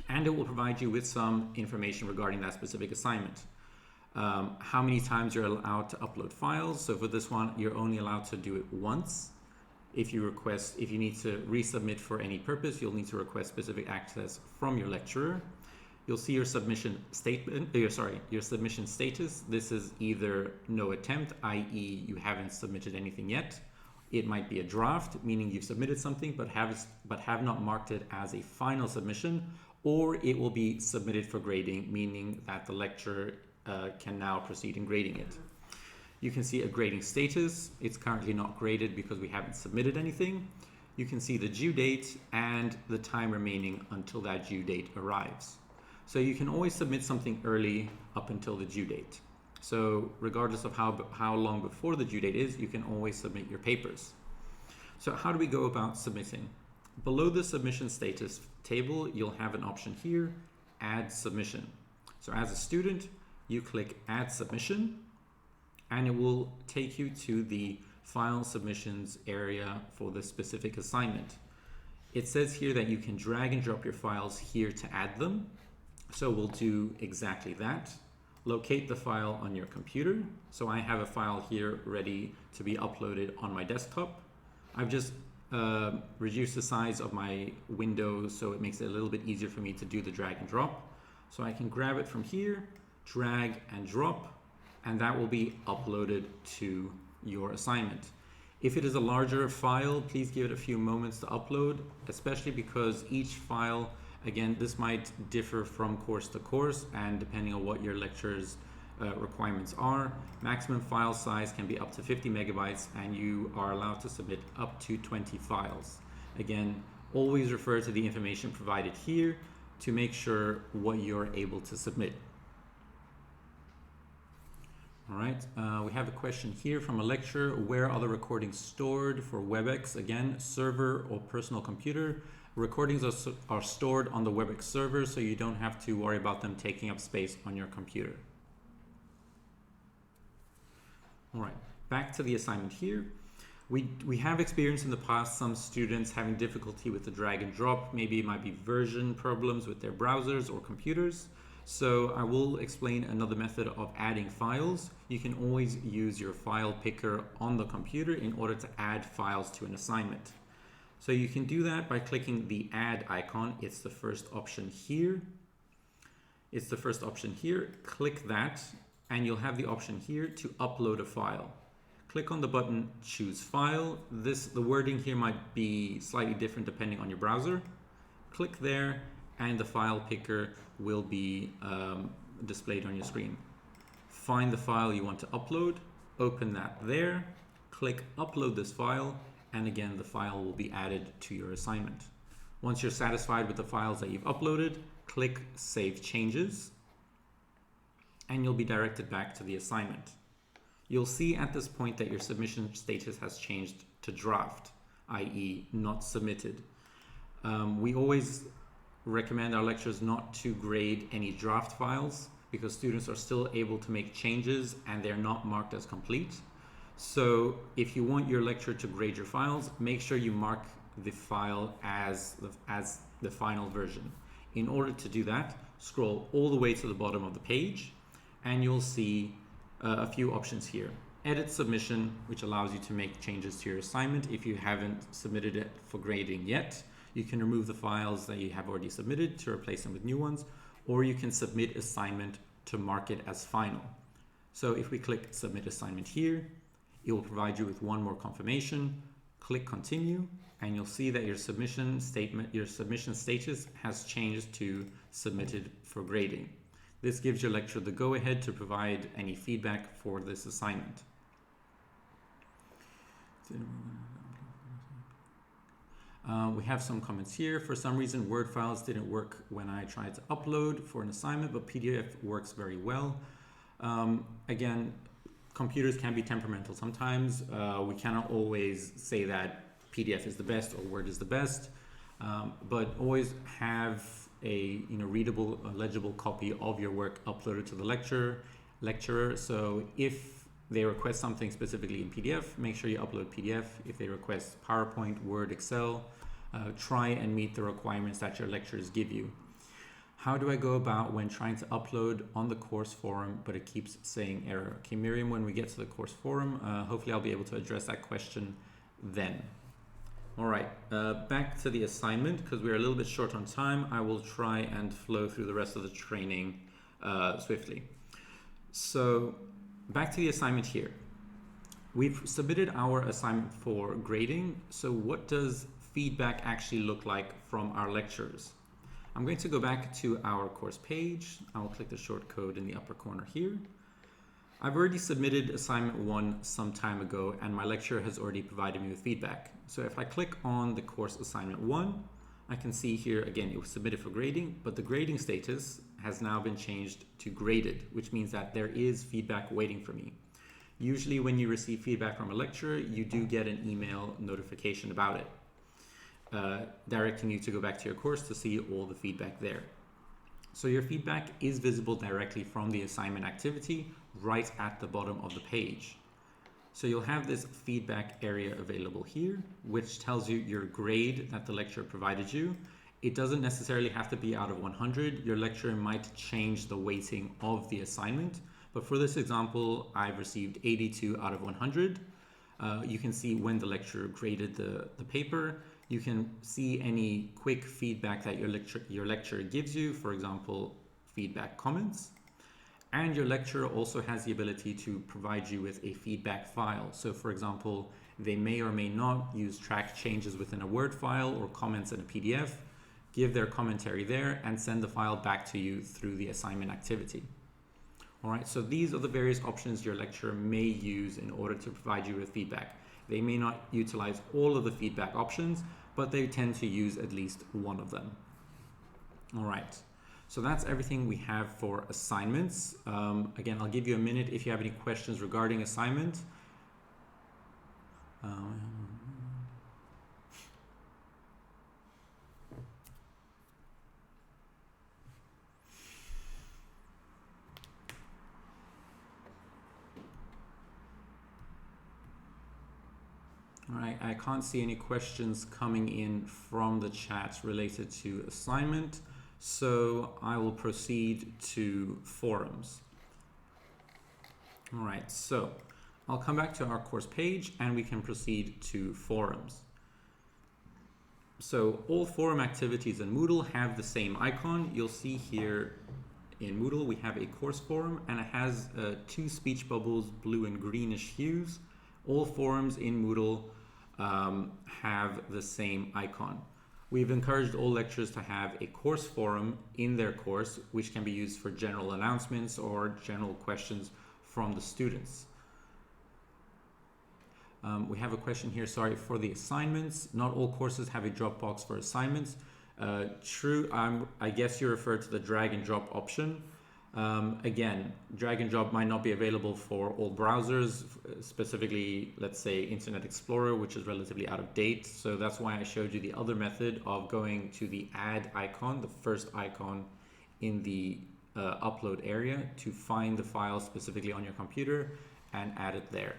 and it will provide you with some information regarding that specific assignment. How many times you're allowed to upload files. So for this one, you're only allowed to do it once. If you need to resubmit for any purpose, you'll need to request specific access from your lecturer. You'll see your submission your submission status. This is either no attempt, i.e. you haven't submitted anything yet. It might be a draft, meaning you've submitted something but have not marked it as a final submission, or it will be submitted for grading, meaning that the lecturer can now proceed in grading it. You can see a grading status. It's currently not graded because we haven't submitted anything. You can see the due date and the time remaining until that due date arrives. So you can always submit something early up until the due date. So regardless of how long before the due date is, you can always submit your papers. So how do we go about submitting? Below the submission status table, you'll have an option here, Add Submission. So as a student, you click Add Submission, and it will take you to the File Submissions area for the specific assignment. It says here that you can drag and drop your files here to add them. So we'll do exactly that. Locate the file on your computer. So I have a file here ready to be uploaded on my desktop. I've just reduced the size of my window so it makes it a little bit easier for me to do the drag and drop. So I can grab it from here, drag and drop, and that will be uploaded to your assignment. If it is a larger file, please give it a few moments to upload, especially because each file, again, this might differ from course to course, and depending on what your lecture's requirements are, maximum file size can be up to 50 megabytes, and you are allowed to submit up to 20 files. Again, always refer to the information provided here to make sure what you're able to submit. All right, we have a question here from a lecturer. Where are the recordings stored for Webex? Again, server or personal computer. Recordings are stored on the Webex server, so you don't have to worry about them taking up space on your computer. All right, back to the assignment here. We have experienced in the past some students having difficulty with the drag and drop. Maybe it might be version problems with their browsers or computers. So I will explain another method of adding files. You can always use your file picker on the computer in order to add files to an assignment. So you can do that by clicking the add icon. It's the first option here. It's the first option here. Click that and you'll have the option here to upload a file. Click on the button, choose file. The wording here might be slightly different depending on your browser. Click there and the file picker will be displayed on your screen. Find the file you want to upload, open that there, click upload this file, and again the file will be added to your assignment. Once you're satisfied with the files that you've uploaded, click Save Changes, and you'll be directed back to the assignment. You'll see at this point that your submission status has changed to draft, i.e. not submitted. We always recommend our lecturers not to grade any draft files because students are still able to make changes and they're not marked as complete. So if you want your lecturer to grade your files, make sure you mark the file as the final version. In order to do that, scroll all the way to the bottom of the page and you'll see a few options here. Edit submission, which allows you to make changes to your assignment if you haven't submitted it for grading yet. You can remove the files that you have already submitted to replace them with new ones, or you can submit assignment to mark it as final. So if we click submit assignment here, it will provide you with one more confirmation. Click continue, and you'll see that your submission status has changed to submitted for grading. This gives your lecturer the go-ahead to provide any feedback for this assignment. We have some comments here. For some reason, Word files didn't work when I tried to upload for an assignment, but PDF works very well. Again, computers can be temperamental sometimes. We cannot always say that PDF is the best or Word is the best, but always have a readable, legible copy of your work uploaded to the lecturer. So if they request something specifically in PDF, make sure you upload PDF. If they request PowerPoint, Word, Excel, try and meet the requirements that your lecturers give you. How do I go about when trying to upload on the course forum, but it keeps saying error? Okay, Miriam, when we get to the course forum, hopefully I'll be able to address that question then. All right, back to the assignment, because we're a little bit short on time. I will try and flow through the rest of the training swiftly. So back to the assignment here. We've submitted our assignment for grading. So what does feedback actually look like from our lecturers? I'm going to go back to our course page. I will click the short code in the upper corner here. I've already submitted assignment 1 some time ago, and my lecturer has already provided me with feedback. So if I click on the course assignment 1, I can see here, again, it was submitted for grading, but the grading status has now been changed to graded, which means that there is feedback waiting for me. Usually when you receive feedback from a lecturer, you do get an email notification about it, directing you to go back to your course to see all the feedback there. So your feedback is visible directly from the assignment activity right at the bottom of the page. So you'll have this feedback area available here, which tells you your grade that the lecturer provided you. It doesn't necessarily have to be out of 100. Your lecturer might change the weighting of the assignment. But for this example, I've received 82 out of 100. You can see when the lecturer graded the paper. You can see any quick feedback that your lecturer gives you, for example, feedback comments. And your lecturer also has the ability to provide you with a feedback file. So for example, they may or may not use track changes within a Word file or comments in a PDF, give their commentary there, and send the file back to you through the assignment activity. All right, so these are the various options your lecturer may use in order to provide you with feedback. They may not utilize all of the feedback options, but they tend to use at least one of them. All right, so that's everything we have for assignments. Again, I'll give you a minute if you have any questions regarding assignment. All right, I can't see any questions coming in from the chat related to assignment, so I will proceed to forums. All right, so I'll come back to our course page and we can proceed to forums. So all forum activities in Moodle have the same icon. You'll see here in Moodle we have a course forum and it has two speech bubbles, blue and greenish hues. All forums in Moodle have the same icon. We've encouraged all lecturers to have a course forum in their course, which can be used for general announcements or general questions from the students. We have a question here, sorry, for the assignments. Not all courses have a Dropbox for assignments. True, I guess you refer to the drag and drop option. Again, drag and drop might not be available for all browsers, specifically, let's say Internet Explorer, which is relatively out of date. So that's why I showed you the other method of going to the add icon, the first icon in the upload area, to find the file specifically on your computer and add it there.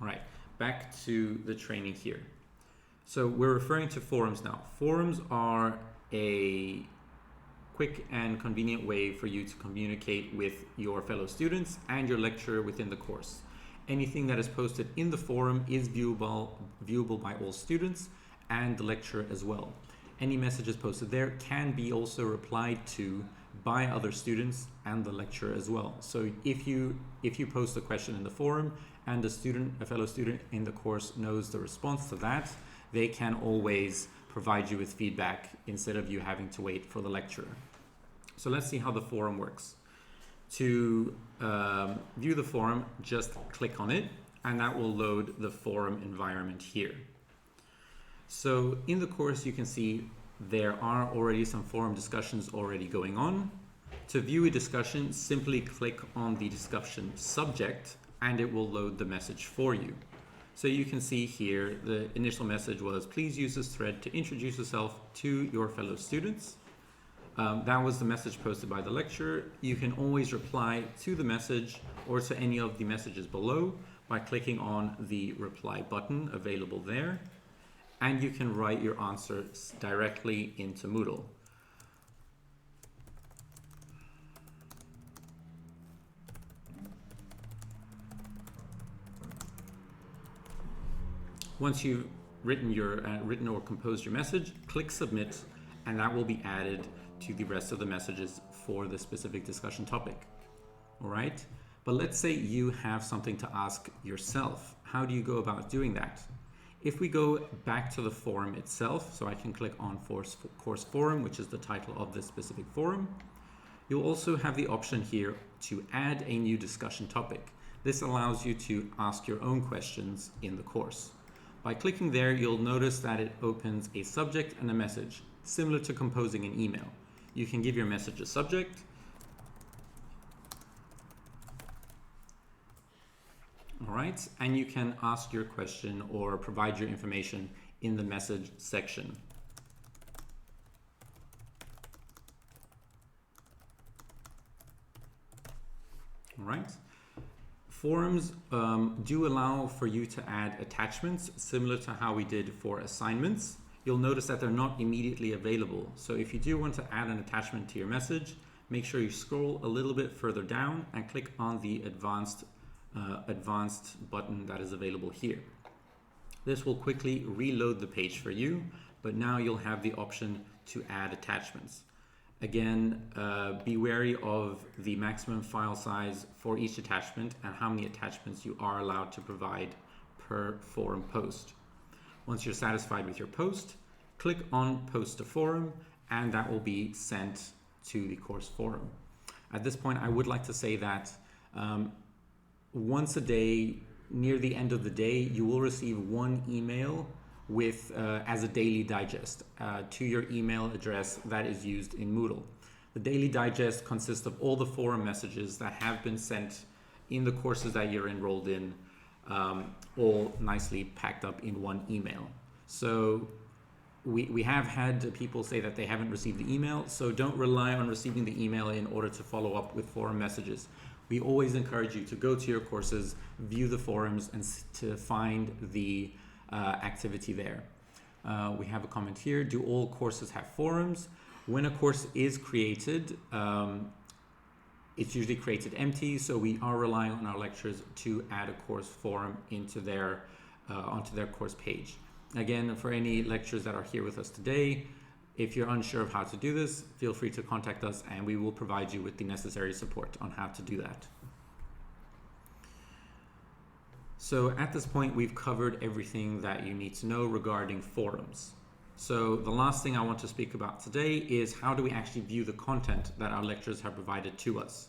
All right, back to the training here. So we're referring to forums now. Forums are a quick and convenient way for you to communicate with your fellow students and your lecturer within the course. Anything that is posted in the forum is viewable by all students and the lecturer as well. Any messages posted there can be also replied to by other students and the lecturer as well. So if you post a question in the forum and a fellow student in the course knows the response to that, they can always provide you with feedback instead of you having to wait for the lecturer. So let's see how the forum works. To view the forum, just click on it and that will load the forum environment here. So in the course you can see there are already some forum discussions already going on. To view a discussion, simply click on the discussion subject and it will load the message for you. So you can see here the initial message was, please use this thread to introduce yourself to your fellow students. That was the message posted by the lecturer. You can always reply to the message or to any of the messages below by clicking on the reply button available there. And you can write your answers directly into Moodle. Once you've written or composed your message, click submit, and that will be added to the rest of the messages for the specific discussion topic. All right, but let's say you have something to ask yourself. How do you go about doing that? If we go back to the forum itself, so I can click on course forum, which is the title of this specific forum, you'll also have the option here to add a new discussion topic. This allows you to ask your own questions in the course. By clicking there, you'll notice that it opens a subject and a message, similar to composing an email. You can give your message a subject, all right, and you can ask your question or provide your information in the message section. right? Forums do allow for you to add attachments similar to how we did for assignments. You'll notice that they're not immediately available. So if you do want to add an attachment to your message, make sure you scroll a little bit further down and click on the advanced button that is available here. This will quickly reload the page for you, but now you'll have the option to add attachments. Again, be wary of the maximum file size for each attachment and how many attachments you are allowed to provide per forum post. Once you're satisfied with your post, click on Post to Forum, and that will be sent to the course forum. At this point, I would like to say that once a day, near the end of the day, you will receive one email with as a daily digest to your email address that is used in Moodle. The daily digest consists of all the forum messages that have been sent in the courses that you're enrolled in, all nicely packed up in one email. So we have had people say that they haven't received the email, so don't rely on receiving the email in order to follow up with forum messages. We always encourage you to go to your courses, view the forums, and to find the activity there. We have a comment here. Do all courses have forums? When a course is created, it's usually created empty, so we are relying on our lecturers to add a course forum into their onto their course page. Again, for any lecturers that are here with us today, if you're unsure of how to do this, feel free to contact us and we will provide you with the necessary support on how to do that. So at this point, we've covered everything that you need to know regarding forums. So the last thing I want to speak about today is how do we actually view the content that our lecturers have provided to us.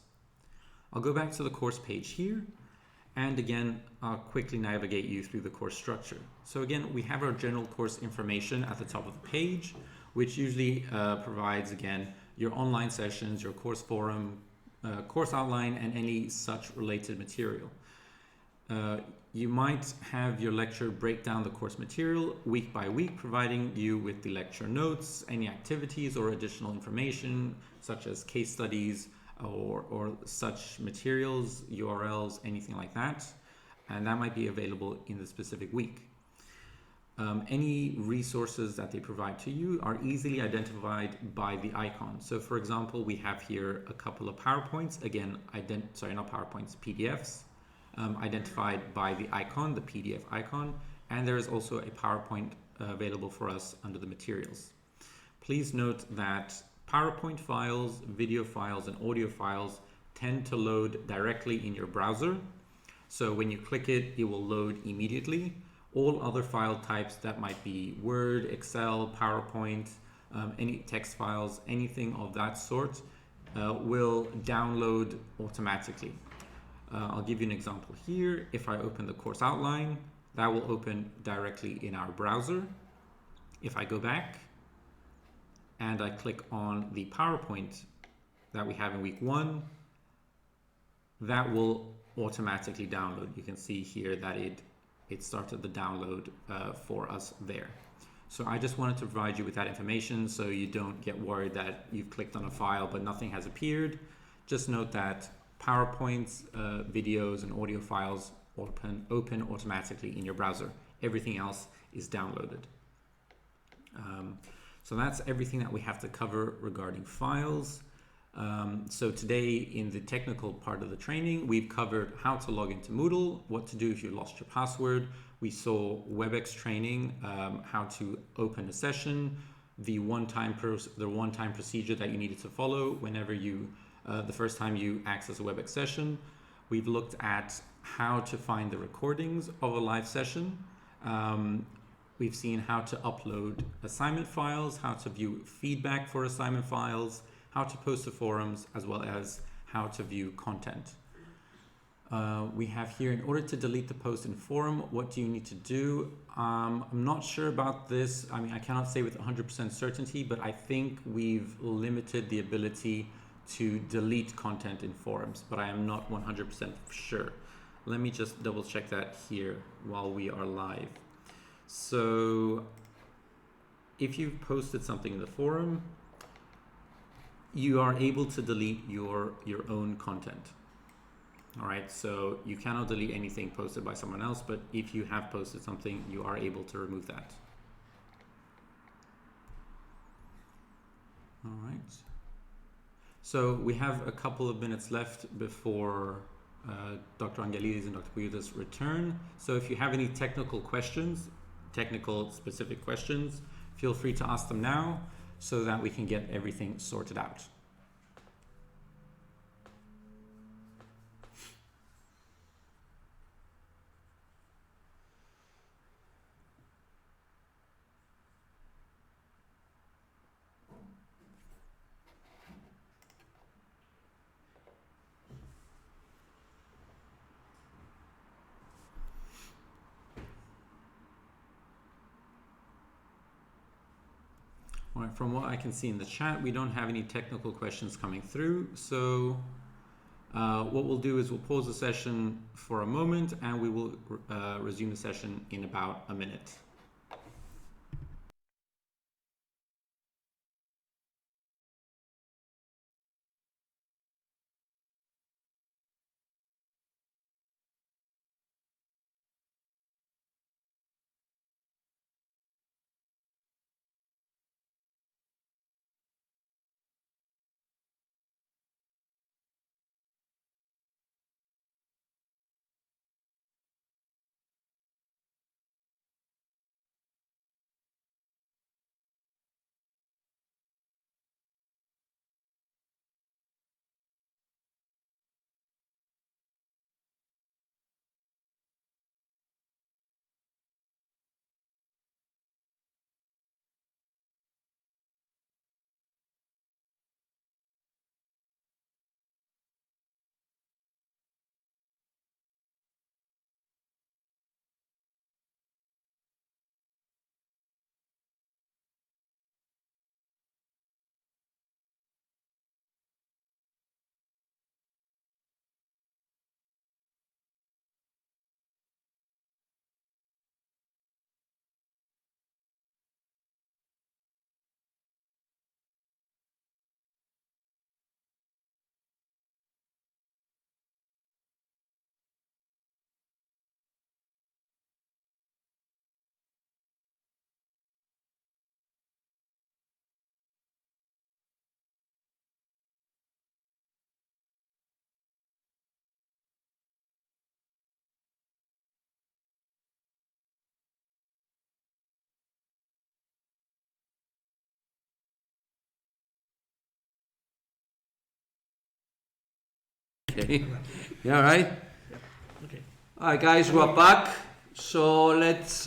I'll go back to the course page here, and again, I'll quickly navigate you through the course structure. So again, we have our general course information at the top of the page, which usually provides, again, your online sessions, your course forum, course outline, and any such related material. You might have your lecturer break down the course material week by week, providing you with the lecture notes, any activities or additional information, such as case studies or such materials, URLs, anything like that. And that might be available in the specific week. Any resources that they provide to you are easily identified by the icon. So for example, we have here a couple of PowerPoints, again, PDFs, identified by the icon, the PDF icon, and there is also a PowerPoint available for us under the materials. Please note that PowerPoint files, video files, and audio files tend to load directly in your browser. So when you click it, it will load immediately. All other file types that might be Word, Excel, PowerPoint, any text files, anything of that sort will download automatically. I'll give you an example here. If I open the course outline, that will open directly in our browser. If I go back and I click on the PowerPoint that we have in week 1, that will automatically download. You can see here that it started the download for us there. So I just wanted to provide you with that information so you don't get worried that you've clicked on a file but nothing has appeared. Just note that PowerPoints, videos, and audio files open automatically in your browser. Everything else is downloaded. So that's everything that we have to cover regarding files. So today in the technical part of the training, we've covered how to log into Moodle, what to do if you lost your password. We saw Webex training, how to open a session, the one-time procedure that you needed to follow whenever you the first time you access a Webex session. We've looked at how to find the recordings of a live session. We've seen how to upload assignment files, how to view feedback for assignment files, how to post to forums, as well as how to view content. We have here, in order to delete the post in forum, what do you need to do? I'm not sure about this. I mean, I cannot say with 100% certainty, but I think we've limited the ability to delete content in forums, but I am not 100% sure. Let me just double check that here while we are live. So if you've posted something in the forum, you are able to delete your own content. All right, so you cannot delete anything posted by someone else, but if you have posted something, you are able to remove that. All right. So we have a couple of minutes left before Dr. Angelidis and Dr. Poulides return. So if you have any technical questions, technical specific questions, feel free to ask them now so that we can get everything sorted out. All right, from what I can see in the chat, we don't have any technical questions coming through. So what we'll do is we'll pause the session for a moment and we will resume the session in about a minute. Okay. Yeah, all right. Okay. All right, guys, we're back. So let's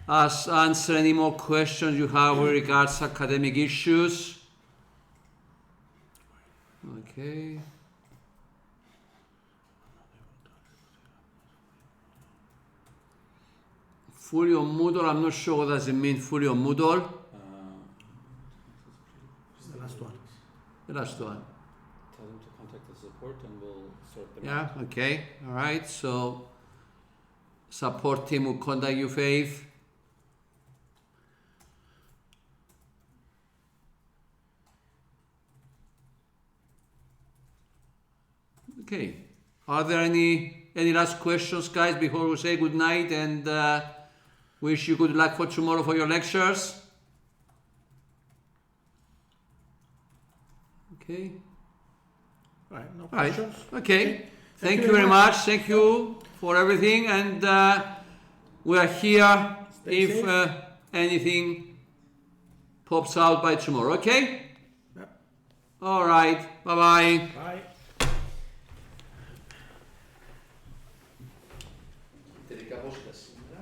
answer any more questions you have with regards to academic issues. Okay. Fully on Moodle. I'm not sure what does it mean. Fully on Moodle. It's the last one. The last one. Tell them to contact the support and we'll sort them Yeah. out. Okay. All right. So support team will contact you, Faith. Okay. Are there any last questions, guys, before we say good night and wish you good luck for tomorrow for your lectures? Okay. Right, no All right. questions? Okay. Thank you very much. Thank you for everything, and we are here Stay if safe. anything pops out by tomorrow. Okay. Yep. All right. Bye-bye. Bye. Τελικά πώς ήταν σήμερα.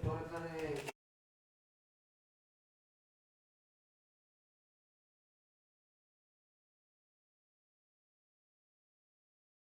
Τώρα ήταν